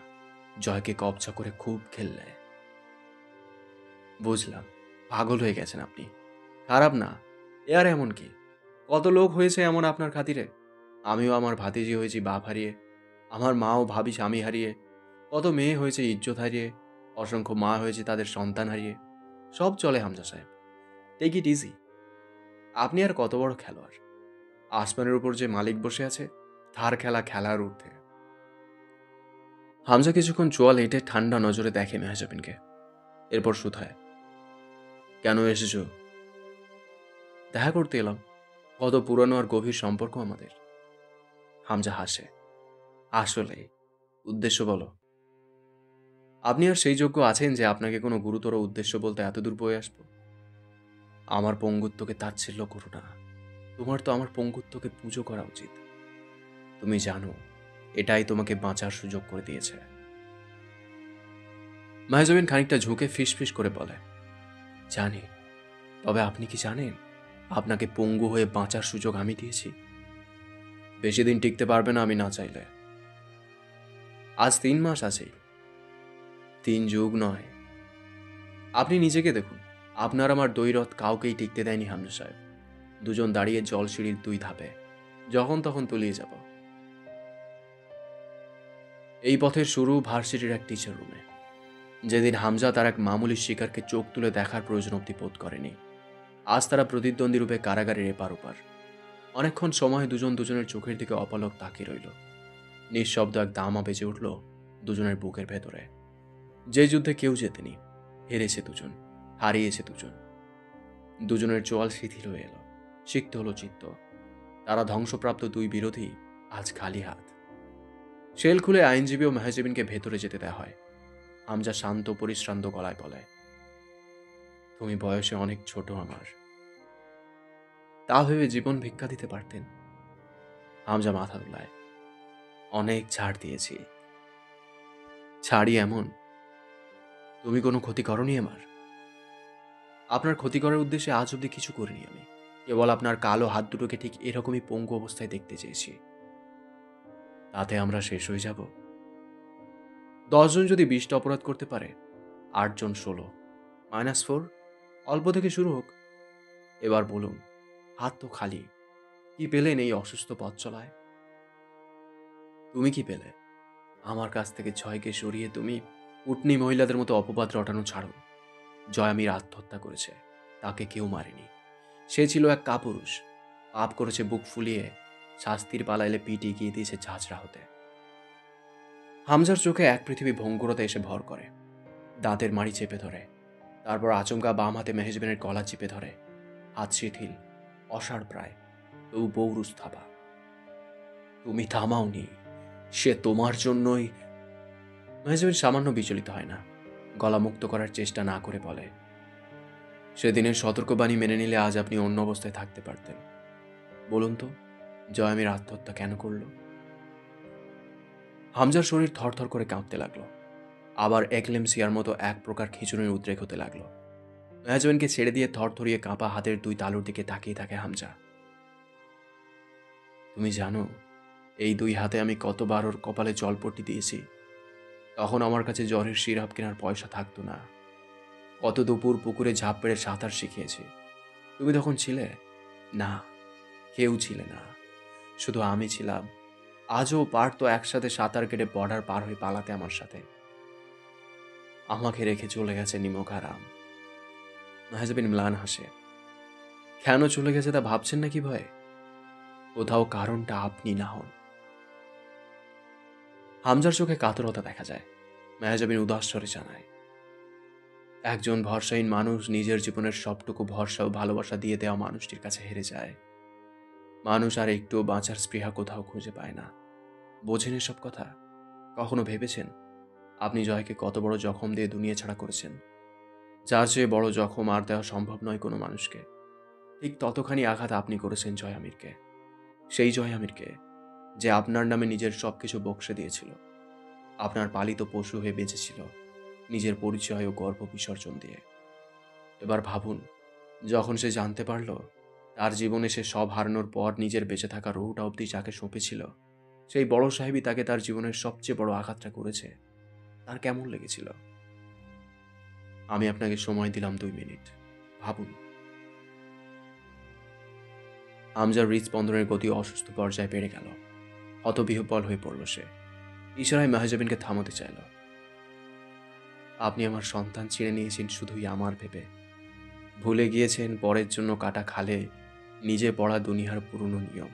জয়কে কবজা করে খুব খেললে। বুঝলাম, পাগল হয়ে গেছেন আপনি। খারাপ না, এ আর এমন কি? কত লোক হয়েছে এমন আপনার খাতিরে। আমিও আমার ভাতিজি হয়েছি বাপ হারিয়ে, আমার মাও ভাবি স্বামী হারিয়ে, কত মেয়ে হয়েছে ইজ্জত হারিয়ে, অসংখ্য মা হয়েছে তাদের সন্তান হারিয়ে। সব চলে হামজা সাহেব, টেক ইট ইজি। আপনি আর কত বড় খেলোয়াড়? আসমানের উপর যে মালিক বসে আছে তার খেলা খেলার ঊর্ধ্বে। হামজা কিছুক্ষণ চোয়াল এঁটে ঠান্ডা নজরে দেখে মেহজাবিনকে, এরপর শুধায়, কেন এসেছো? দেখা করতে এলাম। কত পুরানো আর গভীর সম্পর্ক আমাদের। হামজা হাসে। আসলে উদ্দেশ্য বলো। আপনি আর সেই যোগ্য আছেন যে আপনাকে কোনো গুরুতর উদ্দেশ্য বলতে এতদূর বয়ে আসবো? আমার পঙ্গুত্বকে তাচ্ছিল্য করো না। তোমার তো আমার পঙ্গুত্বকে পুজো করা উচিত। তুমি জানো, এটাই তোমাকে বাঁচার সুযোগ করে দিয়েছে। মাহজাবিন খানিকটা ঝুঁকে ফিসফিস করে বলে, জানি। তবে আপনি কি জানেন আপনাকে পঙ্গু হয়ে বাঁচার সুযোগ আমি দিয়েছি? বেশি দিন টিকতে পারবে না আমি না চাইলে। আজ 3 মাস আছেই, 3 যুগ নয়। আপনি নিজেকে দেখুন, আপনার আমার দৈরথ কাউকেই টিকতে দেয়নি হামজা সাহেব। দুজন দাঁড়িয়ে জলসিঁড়ির 2 ধাপে, যখন তখন তলিয়ে যাব। এই পথের শুরু ভার্সিটির এক টিচার রুমে, যেদিন হামজা তার এক মামুলি শিকারকে চোখ তুলে দেখার প্রয়োজন অব্দি বোধ করেনি। আজ তারা প্রতিদ্বন্দ্বী রূপে কারাগারের এপার ওপার। অনেকক্ষণ সময় দুজন দুজনের চোখের দিকে অপলক তাকিয়ে রইল। নিঃশব্দ এক দামা বেজে উঠল দুজনের বুকের ভেতরে। যে যুদ্ধে কেউ জেতেনি, হেরেছে দুজন, হারিয়েছে দুজন। দুজনের চোয়াল শিথিল হয়ে এলো, সিক্ত হলো চিত্ত। তারা ধ্বংসপ্রাপ্ত 2 বিরোধী আজ খালি হাত। শেল খুলে আইনজীবী ও মেহজাবিনকে ভেতরে যেতে দেওয়া হয়। হামজা শান্ত পরিশ্রান্ত গলায় বলে, তুমি বয়সে অনেক ছোট আমার। তা ভেবে জীবন ভিক্ষা দিতে পারতেন। হামজা মাথা দোলায়, অনেক ছাড় দিয়েছি। ছাড়ি এমন, তুমি কোনো ক্ষতি করনি আমার। আপনার ক্ষতি করার উদ্দেশ্যে আজ অব্দি কিছু করিনি আমি। কেবল আপনার কালো হাত দুটোকে ঠিক এরকমই পঙ্গু অবস্থায় দেখতে চেয়েছি। তাতে আমরা শেষ হয়ে যাব। 10 জন যদি 20টা অপরাধ করতে পারে, 8 জন 16, -4, অল্প থেকে শুরু হোক। এবার বলুন, হাত তো খালি, কি পেলেন এই অসুস্থ পথ চলায়? তুমি কি পেলে? আমার কাছ থেকে জয়কে সরিয়ে তুমি উটনি মহিলাদের মতো অপবাদ রটানো ছাড়ো। জয় আমির আত্মহত্যা করেছে, তাকে কেউ মারেনি। সে ছিল এক কাপুরুষ, পাপ করেছে বুক ফুলিয়ে, শাস্তির পালাইলে পিঠ এগিয়ে দিয়েছে ঝাঁঝরা হতে। হামজার চোখে এক পৃথিবী ভঙ্গুরতা এসে ভর করে। দাঁতের মাড়ি চেপে ধরে, তারপর আচমকা বাম হাতে মেহজবিনের গলা চেপে ধরে। হাত শিথিল, অসাড় প্রায়, তবু পৌরুষ থাবা। তুমি থামাওনি, সে তোমার জন্যই। মেহজাবিন সামান্য বিচলিত হয় না, গলা মুক্ত করার চেষ্টা না করে বলে, সেদিনের সতর্কবাণী মেনে নিলে আজ আপনি অন্য অবস্থায় থাকতে পারতেন। বলুন তো, জয়ামির আত্মহত্যা কেন করল? হামজার শরীর থরথর করে কাঁপতে লাগলো। আবার একলেমসিয়ার মতো এক প্রকার খিঁচুনির উদ্রেক হতে লাগলো। মেহজাবিনকে ছেড়ে দিয়ে থরথরিয়ে কাঁপা হাতের দুই তালুর দিকে তাকিয়ে থাকে হামজা। তুমি জানো, এই দুই হাতে আমি কতবার ওর কপালে জলপট্টি দিয়েছি। তখন আমার কাছে জ্বরের সিরাপ কেনার পয়সা থাকতো না। কত দুপুর পুকুরে ঝাঁপ পেড়ে সাঁতার শিখিয়েছি। তুমি তখন ছিলে না, কেউ ছিলে না, শুধু আমি ছিলাম। আজও পারতো একসাথে সাঁতার কেটে বর্ডার পার হয়ে পালাতে আমার সাথে। আমাকে রেখে চলে গেছে নিমক আরাম। মেহজাবিন ম্লান হাসে। কেন চলে গেছে তা ভাবছেন নাকি ভয়ে? কোথাও কারণটা আপনি না হন। হামজার চোখে কাতরতা দেখা যায়। মেহজাবিন উদাস স্বরে জানায়, একজন ভরসাহীন মানুষ নিজের জীবনের সবটুকু ভরসা ও ভালোবাসা দিয়ে দেওয়া মানুষটির কাছে হেরে যায়। মানুষ আর একটুও বাঁচার স্পৃহা কোথাও খুঁজে পায় না। বোঝেন এসব কথা? কখনো ভেবেছেন আপনি জয়কে কত বড় জখম দিয়ে দুনিয়া ছাড়া করেছেন? যার চেয়ে বড় জখম আর দেওয়া সম্ভব নয় কোনো মানুষকে। ঠিক ততখানি আঘাত আপনি করেছেন জয় আমিরকে। সেই জয় আমিরকে যে আপনার নামে নিজের সবকিছু বক্সে দিয়েছিল, আপনার পালিত পশু হয়ে বেঁচেছিল, নিজের পরিচয় ও গর্ব বিসর্জন দিয়ে। এবার ভাবুন, যখন সে জানতে পারল তার জীবনে সে সব হারানোর পর নিজের বেঁচে থাকা রুহটা অবধি যাকে সঁপেছিল, সেই বড় সাহেবই তাকে তার জীবনের সবচেয়ে বড় আঘাতটা করেছে, তার কেমন লেগেছিল? আমি আপনাকে সময় দিলাম 2 মিনিট, ভাবুন। হামজার হৃদস্পন্দনের গতি অসুস্থ পর্যায়ে বেড়ে গেল। হতবিহ্বল হয়ে পড়ল সে। ইশারায় মেহজাবিনকে থামাতে চাইল। আপনি আমার সন্তান ছিঁড়ে নিয়েছেন শুধুই আমার ভেবে। ভুলে গিয়েছেন পরের জন্য কাটা খালে নিজে পড়া দুনিয়ার পুরনো নিয়ম।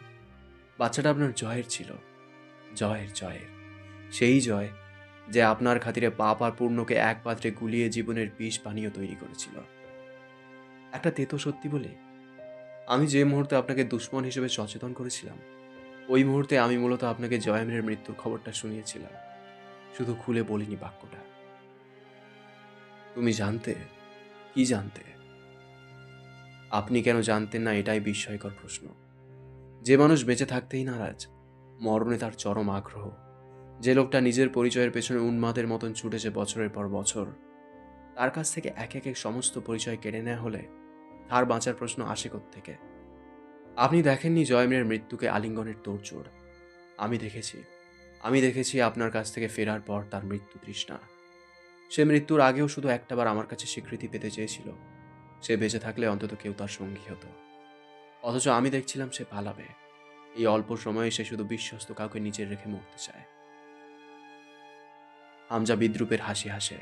বাচ্চাটা আপনার জয়ের ছিল, জয়ের। সেই জয় যে আপনার খাতিরে পাপ আর পূর্ণকে এক পাত্রে গুলিয়ে জীবনের বিষ পানীয় তৈরি করেছিল। একটা তেতো সত্যি বলি, আমি যে মুহূর্তে আপনাকে দুশ্মন হিসেবে সচেতন করেছিলাম, ওই মুহূর্তে আমি মূলত আপনাকে জয়ামিরের মৃত্যুর খবরটা শুনিয়েছিলাম। শুধু খুলে বলিনি বাক্যটা। তুমি জানতে? কি জানতে? আপনি কেন জানতেন না এটাই বিস্ময়কর প্রশ্ন। যে মানুষ বেঁচে থাকতেই নারাজ, মরণে তার চরম আগ্রহ, যে লোকটা নিজের পরিচয়ের পেছনে উন্মাদের মতন ছুটেছে বছরের পর বছর, তার কাছ থেকে এক এক সমস্ত পরিচয় কেড়ে নেওয়া হলে তার বাঁচার প্রশ্ন আসে থেকে। আপনি দেখেননি জয়মের মৃত্যুকে আলিঙ্গনের তোড়জোড়। আমি দেখেছি আপনার কাছ থেকে ফেরার পর তার মৃত্যু তৃষ্ণা। সে মৃত্যুর আগেও শুধু একটাবার আমার কাছে স্বীকৃতি পেতে চেয়েছিল সে বেঁচে থাকলে অন্তত কেউ তার সঙ্গী হতো। অথচ আমি দেখছিলাম সে পালাবে। এই অল্প সময়ে সে শুধু বিশ্বস্ত কাউকে নিচে রেখে মরতে চায়। হামজা বিদ্রুপের হাসি হাসে।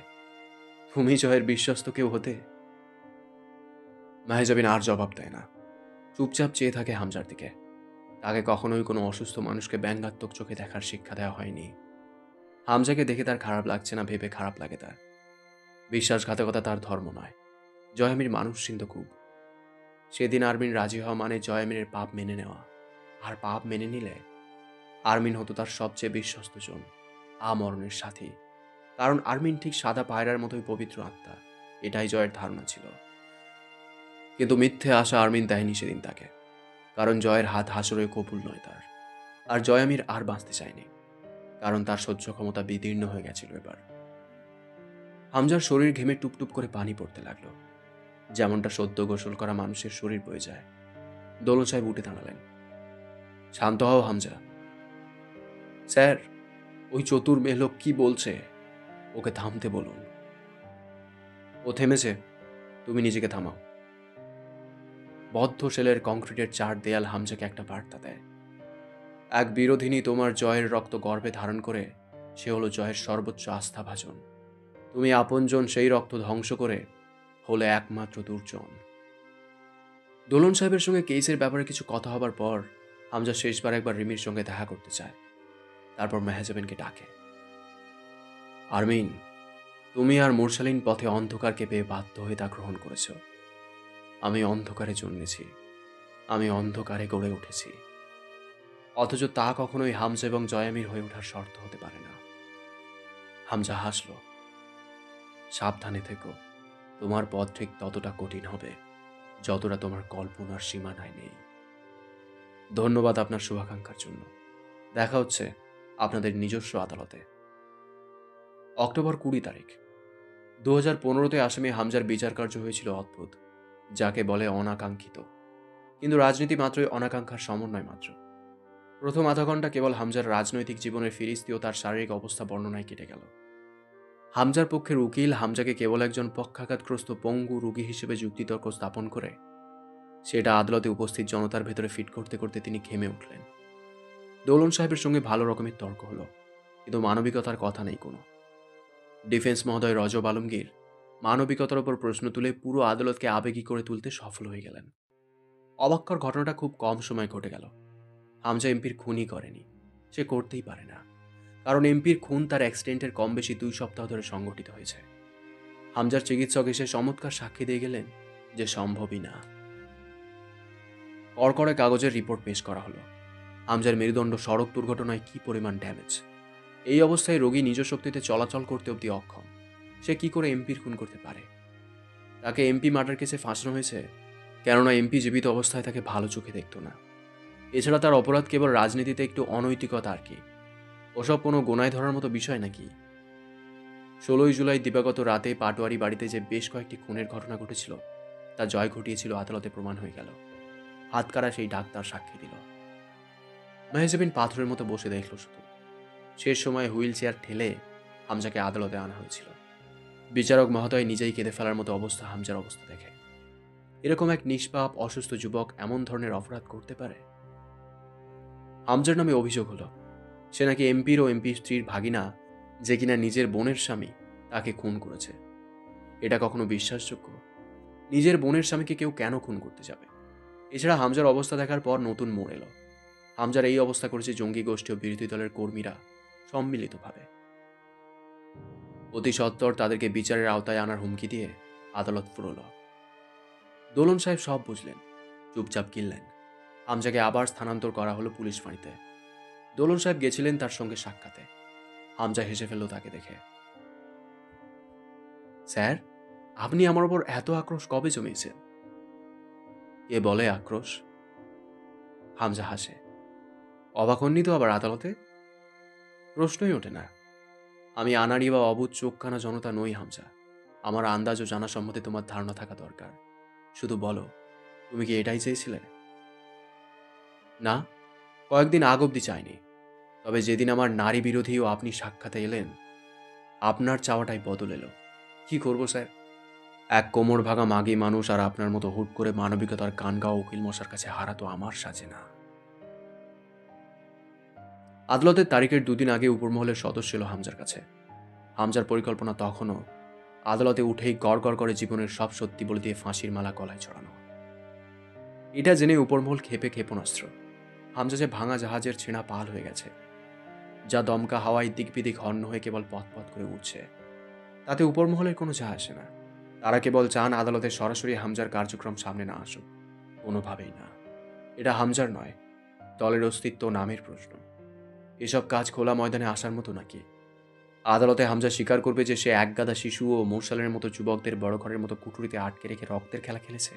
তুমি জয়ের বিশ্বস্ত কেউ হতে? মেহজাবিন আর জবাব দেয় না, চুপচাপ চেয়ে থাকে হামজার দিকে। তাকে কখনোই কোনো অসুস্থ মানুষকে ব্যঙ্গাত্মক চোখে দেখার শিক্ষা দেওয়া হয়নি। হামজাকে দেখে তার খারাপ লাগছে না ভেবে খারাপ লাগে তার। বিশ্বাসঘাতকতা তার ধর্ম নয়। জয়ামির মানুষ কিন্তু খুব। সেদিন আরমিন রাজি হওয়া মানে জয়ামিনের পাপ মেনে নেওয়া। আর পাপ মেনে নিলে আরমিন হতো তার সবচেয়ে বিশ্বস্ত জন, আমরণের সাথী। কারণ আরমিন ঠিক সাদা পায়রার মতোই পবিত্র আত্মা, এটাই জয়ের ধারণা ছিল। কিন্তু মিথ্যে আশা আরমিন দেয়নি সেদিন তাকে। কারণ জয়ের হাত হাসরে কবুল নয় তার। আর জয়ামির আর বাঁচতে চায়নি, কারণ তার সহ্য ক্ষমতা বিদীর্ণ হয়ে গেছিল এবার। হামজার শরীর ঘেমে টুপটুপ করে পানি পড়তে লাগলো, যেমনটা সদ্য গোসল করা মানুষের শরীর বয়ে যায়। দোলন সাহেব উঠে দাঁড়ালেন। শান্ত হও হামজা। স্যার, ওই চতুর মেহলোক কি বলছে? ওকে থামতে বলুন। ও থেমেছে, তুমি নিজেকে থামাও। বদ্ধ শেলের কংক্রিটের 4 দেয়াল হামজাকে একটা বার্তা দেয়। এক বিরোধিনী তোমার জয়ের রক্ত গর্ভে ধারণ করে সে হলো জয়ের সর্বোচ্চ আস্থাভাজন। তুমি আপনজন সেই রক্ত ধ্বংস করে হলে একমাত্র দুর্জন। দোলন সাহেবের সঙ্গে কেসের ব্যাপারে কিছু কথা হবার পর হামজা শেষবার একবার রিমির সঙ্গে দেখা করতে চায়। তারপর মেহজাবিনকে ডাকে। আরমিন, তুমি আর মুরসালিন পথে অন্ধকারকে পেয়ে বাধ্য হয়ে তা গ্রহণ করেছ। আমি অন্ধকারে জন্মেছি, আমি অন্ধকারে গড়ে উঠেছি। অথচ তা কখনোই হামজা এবং জয়ামির হয়ে ওঠার শর্ত হতে পারে না। হামজা হাসল। সাবধানে থেকো, তোমার পথ ঠিক ততটা কঠিন হবে যতটা তোমার কল্পনার সীমানায় নেই। ধন্যবাদ আপনার শুভাকাঙ্ক্ষার জন্য। দেখা হচ্ছে আপনাদের নিজস্ব আদালতে। অক্টোবর 20 তারিখ 2015-তে আসামি হামজার বিচার কার্য হয়েছিল অদ্ভুত, যাকে বলে অনাকাঙ্ক্ষিত। কিন্তু রাজনীতি মাত্রই অনাকাঙ্ক্ষার সমন্বয় মাত্র। প্রথম আধা ঘন্টা কেবল হামজার রাজনৈতিক জীবনের ফিরিস্তি ও তার শারীরিক অবস্থা বর্ণনায় কেটে গেল। হামজার পক্ষের উকিল হামজাকে কেবল একজন পক্ষাঘাতগ্রস্ত পঙ্গু রোগী হিসেবে যুক্তিতর্ক স্থাপন করে সেটা আদালতে উপস্থিত জনতার ভেতরে ফিট করতে করতে তিনি ঘেমে উঠলেন। দৌলন সাহেবের সঙ্গে ভালো রকমের তর্ক হলো, কিন্তু মানবিকতার কথা নেই কোনো। ডিফেন্স মহোদয় রজব আলমগীর মানবিকতার ওপর প্রশ্ন তুলে পুরো আদালতকে আবেগী করে তুলতে সফল হয়ে গেলেন। অবাক্যর ঘটনাটা খুব কম সময় ঘটে গেল। হামজা এমপির খুনই করেনি, সে করতেই পারে না, কারণ এমপির খুন তার অ্যাক্সিডেন্টের কম বেশি 2 সপ্তাহ ধরে সংঘটিত হয়েছে। হামজার চিকিৎসক এসে চমৎকার সাক্ষী দিয়ে গেলেন যে সম্ভবই না। কড়কড়ে কাগজের রিপোর্ট পেশ করা হলো। হামজার মেরুদণ্ড সড়ক দুর্ঘটনায় কি পরিমাণ ড্যামেজ। এই অবস্থায় রোগী নিজ শক্তিতে চলাচল করতে অবধি অক্ষম, সে কি করে এমপির খুন করতে পারে? তাকে এমপি মার্ডার কেসে ফাঁসানো হয়েছে কেননা এমপি জীবিত অবস্থায় তাকে ভালো চোখে দেখত না। এছাড়া তার অপরাধ কেবল রাজনীতিতে একটু অনৈতিকতা আর কি। ওসব কোনো গোনায় ধরার মতো বিষয় নাকি? 16ই জুলাই দিবাগত রাতে পাটোয়ারি বাড়িতে যে বেশ কয়েকটি খুনের ঘটনা ঘটেছিল তা জয় ঘটিয়েছিল আদালতে প্রমাণ হয়ে গেল। হাতকারা সেই ডাক্তার সাক্ষী দিল। মেহজাবিন পাথরের মতো বসে দেখল শুধু। শেষ সময় হুইল চেয়ার ঠেলে হামজাকে আদালতে আনা হয়েছিল। বিচারক মহোদয় নিজেই কেঁদে ফেলার মতো অবস্থা হামজার অবস্থা দেখে। এরকম এক নিষ্পাপ অসুস্থ যুবক এমন ধরনের অপরাধ করতে পারে? হামজার নামে অভিযোগ হলো সে নাকি এমপির ও এমপির স্ত্রীর ভাগিনা, যে কিনা নিজের বোনের স্বামী, তাকে খুন করেছে। এটা কখনো বিশ্বাসযোগ্য? নিজের বোনের স্বামীকে কেউ কেন খুন করতে যাবে? এছাড়া হামজার অবস্থা দেখার পর নতুন মোড় এলো। হামজার এই অবস্থা করেছে জঙ্গি গোষ্ঠী ও বিরোধী দলের কর্মীরা সম্মিলিতভাবে। অতি সত্বর তাদেরকে বিচারের আওতায় আনার হুমকি দিয়ে আদালত ফুরল। দোলন সাহেব সব বুঝলেন, চুপচাপ কিনলেন। হামজাকে আবার স্থানান্তর করা হলো পুলিশ ফাঁড়িতে। দোলন সাহেব গেছিলেন তার সঙ্গে সাক্ষাতে। হামজা হেসে ফেলল তাকে দেখে। স্যার, আপনি আমার ওপর এত আক্রোশ কবে জমিয়েছেন? কে বলে আক্রোশ? হামজা হাসে। অবাক হননি তো আবার আদালতে? প্রশ্নই ওঠে না। আমি আনাড়ি বা অবুধ চোখখানা জনতা নই হামজা। আমার আন্দাজ ও জানা সম্বন্ধে তোমার ধারণা থাকা দরকার। শুধু বলো, তুমি কি এটাই চেয়েছিলে? না, কয়েকদিন আগ অব্দি চাইনি। তবে যেদিন আমার নারী বিরোধী ও আপনি সাক্ষাতে এলেন, আপনার চাওয়াটাই বদল এলো। কি করবো স্যার? এক কোমর ভাঙা মাগী মানুষ আর আপনার মতো হুট করে মানবিকতার গান গাওয়া উকিল মশার কাছে হারা তো আমার সাজে না। আদালতের তারিখের 2 দিন আগে উপরমহলের সদস্য এলো হামজার কাছে। হামজার পরিকল্পনা তখনও আদালতে উঠেই গড় গড় করে জীবনের সব সত্যি বলে দিয়ে ফাঁসির মালা গলায় চড়ানো। এটা জেনে উপরমহল ক্ষেপে ক্ষেপণাস্ত্র। হামজা যে ভাঙা জাহাজের ছেঁড়া পাল হয়ে গেছে, যা দমকা হাওয়ায় দিক বিদিক হন্য হয়ে কেবল পথ পথ করে উঠছে, তাতে উপরমহলের কোনো যা আসে না। তারা কেবল চান আদালতে সরাসরি হামজার কার্যক্রম সামনে না আসুক। কোনোভাবেই না। এটা হামজার নয়, দলের অস্তিত্ব নামের প্রশ্ন। এসব কাজ খোলা ময়দানে আসার মতো নাকি? আদালতে হামজা স্বীকার করবে যে সে একগাদা শিশু ও মোরসালের মতো যুবকদের বড় ঘরের মতো কুঠুরিতে আটকে রেখে রক্তের খেলা খেলেছে?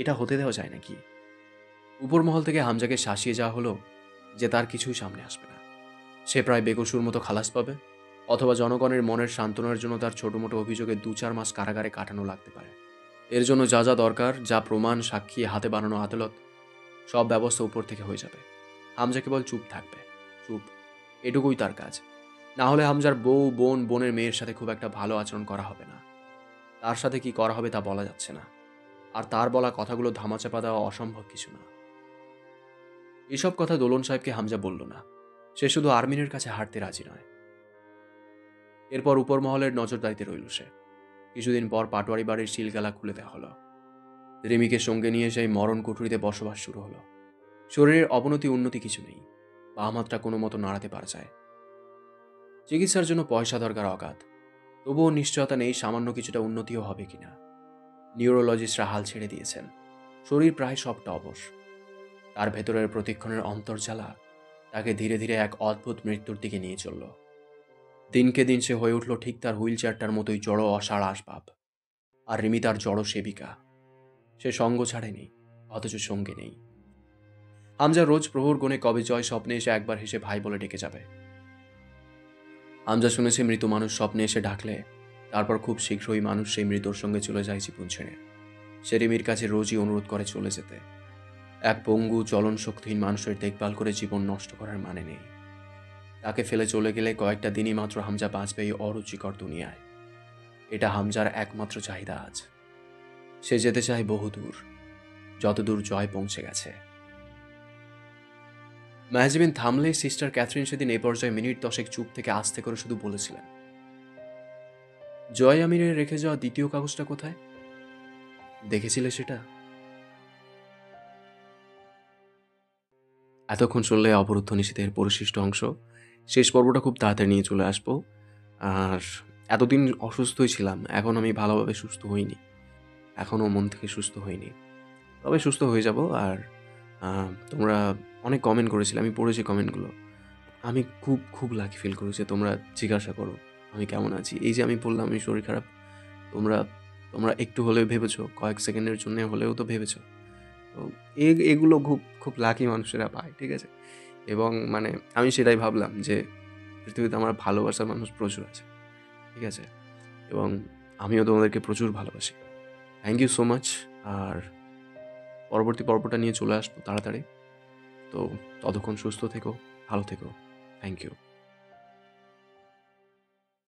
এটা হতে দেওয়া যায় নাকি? উপরমহল থেকে হামজাকে শাসিয়ে যাওয়া হলো যে তার কিছুই সামনে আসবে না। সে প্রায় বেকসুর মতো খালাস পাবে, অথবা জনগণের মনের সান্ত্বনার জন্য তার ছোট মোটো অভিযোগে 2-4 মাস কারাগারে কাটানো লাগতে পারে। এর জন্য যা যা দরকার, যা প্রমাণ সাক্ষী হাতে বানানো আদালত, সব ব্যবস্থা উপর থেকে হয়ে যাবে। হামজা কেবল চুপ থাকবে, চুপ, এটুকুই তার কাজ। না হলে হামজার বউ, বোন, বোনের মেয়ের সাথে খুব একটা ভালো আচরণ করা হবে না। তার সাথে কি করা হবে তা বলা যাচ্ছে না, আর তার বলা কথাগুলো ধামাচাপা দেওয়া অসম্ভব কিছু না। এসব কথা দোলন সাহেবকে হামজা বলল না। সে শুধু আর্মিনের কাছে হারতে রাজি নয়। এরপর উপরমহলের নজরদারিতে রইল সে। কিছুদিন পর পাটোয়ারি বাড়ির সিলগালা খুলে দেওয়া হলো। রিমিকে সঙ্গে নিয়ে সেই মরণ কুঠুরিতে বসবাস শুরু হলো। শরীরের অবনতি উন্নতি কিছু নেই, বাম হাতটা কোনো মতো নাড়াতে পারা যায়। চিকিৎসার জন্য পয়সা দরকার অগাধ, তবুও নিশ্চয়তা নেই সামান্য কিছুটা উন্নতিও হবে কিনা। নিউরোলজিস্টরা হাল ছেড়ে দিয়েছেন, শরীর প্রায় সবটা অবশ। তার ভেতরের প্রতিক্ষণের অন্তর্জালা তাকে ধীরে ধীরে এক অদ্ভুত মৃত্যুর দিকে নিয়ে চলল। দিনকে দিন সে হয়ে উঠল ঠিক তার হুইল চেয়ারটার মতোই জড়ো অসাড় আসবাব। আর রিমি তার জড়ো সেবিকা। সে সঙ্গ ছাড়েনি, অথচ সঙ্গে নেই। হামজা রোজ প্রহর গণে কবে জয় স্বপ্নে এসে একবার হেসে ভাই বলে ডেকে যাবে। হামজা শুনেছে মৃত মানুষ স্বপ্নে এসে ডাকলে তারপর খুব শীঘ্রই মানুষ সেই মৃতর সঙ্গে চলে যায় জীবন ছেড়ে। সে রিমির কাছে রোজই অনুরোধ করে চলে যেতে। এক পঙ্গু চলন শক্তিহীন মানুষের দেখভাল করে জীবন নষ্ট করার মানে নেই। তাকে ফেলে চলে গেলে কয়েকটা দিনই মাত্র হামজা বাঁচবে এই অরুচিকর দুনিয়ায়। এটা হামজার একমাত্র চাহিদা আজ। সে যেতে চায় বহুদূর, যতদূর জয় পৌঁছে গেছে। মেহজাবিন থামলে সিস্টার ক্যাথরিন সেদিন এই পর্যায়ে মিনিট 10 চুপ থেকে আস্তে করে শুধু বলেছিলেন, জয় আমিরের রেখে যাওয়া দ্বিতীয় কাগজটা কোথায়? দেখেছিলে সেটা? এতক্ষণ শুনলে অবরুদ্ধ নিষেধের পরিশিষ্ট অংশ। শেষ পর্বটা খুব তাড়াতাড়ি নিয়ে চলে আসবো। আর এতদিন অসুস্থই ছিলাম, এখন আমি ভালোভাবে সুস্থ হইনি, এখনও মন থেকে সুস্থ হইনি, তবে সুস্থ হয়ে যাব। আর তোমরা অনেক কমেন্ট করেছিলে, আমি পড়েছি কমেন্টগুলো। আমি খুব খুব লাকি ফিল করেছি। তোমরা জিজ্ঞাসা করো আমি কেমন আছি। এই যে আমি বললাম আমি শরীর খারাপ, তোমরা তোমরা একটু হলেও ভেবেছো, কয়েক সেকেন্ডের জন্য হলেও তো ভেবেছো। তো এগুলো খুব খুব লাকি মানুষেরা পায়, ঠিক আছে? এবং মানে আমি সেটাই ভাবলাম যে পৃথিবীতে আমার ভালোবাসার মানুষ প্রচুর আছে, ঠিক আছে? এবং আমিও তোমাদেরকে প্রচুর ভালোবাসি। Thank you so much. আর পরবর্তী পর্বটা নিয়ে চলে আসবো তাড়াতাড়ি। তো ততক্ষণ সুস্থ থেকো, ভালো থেকো। Thank you.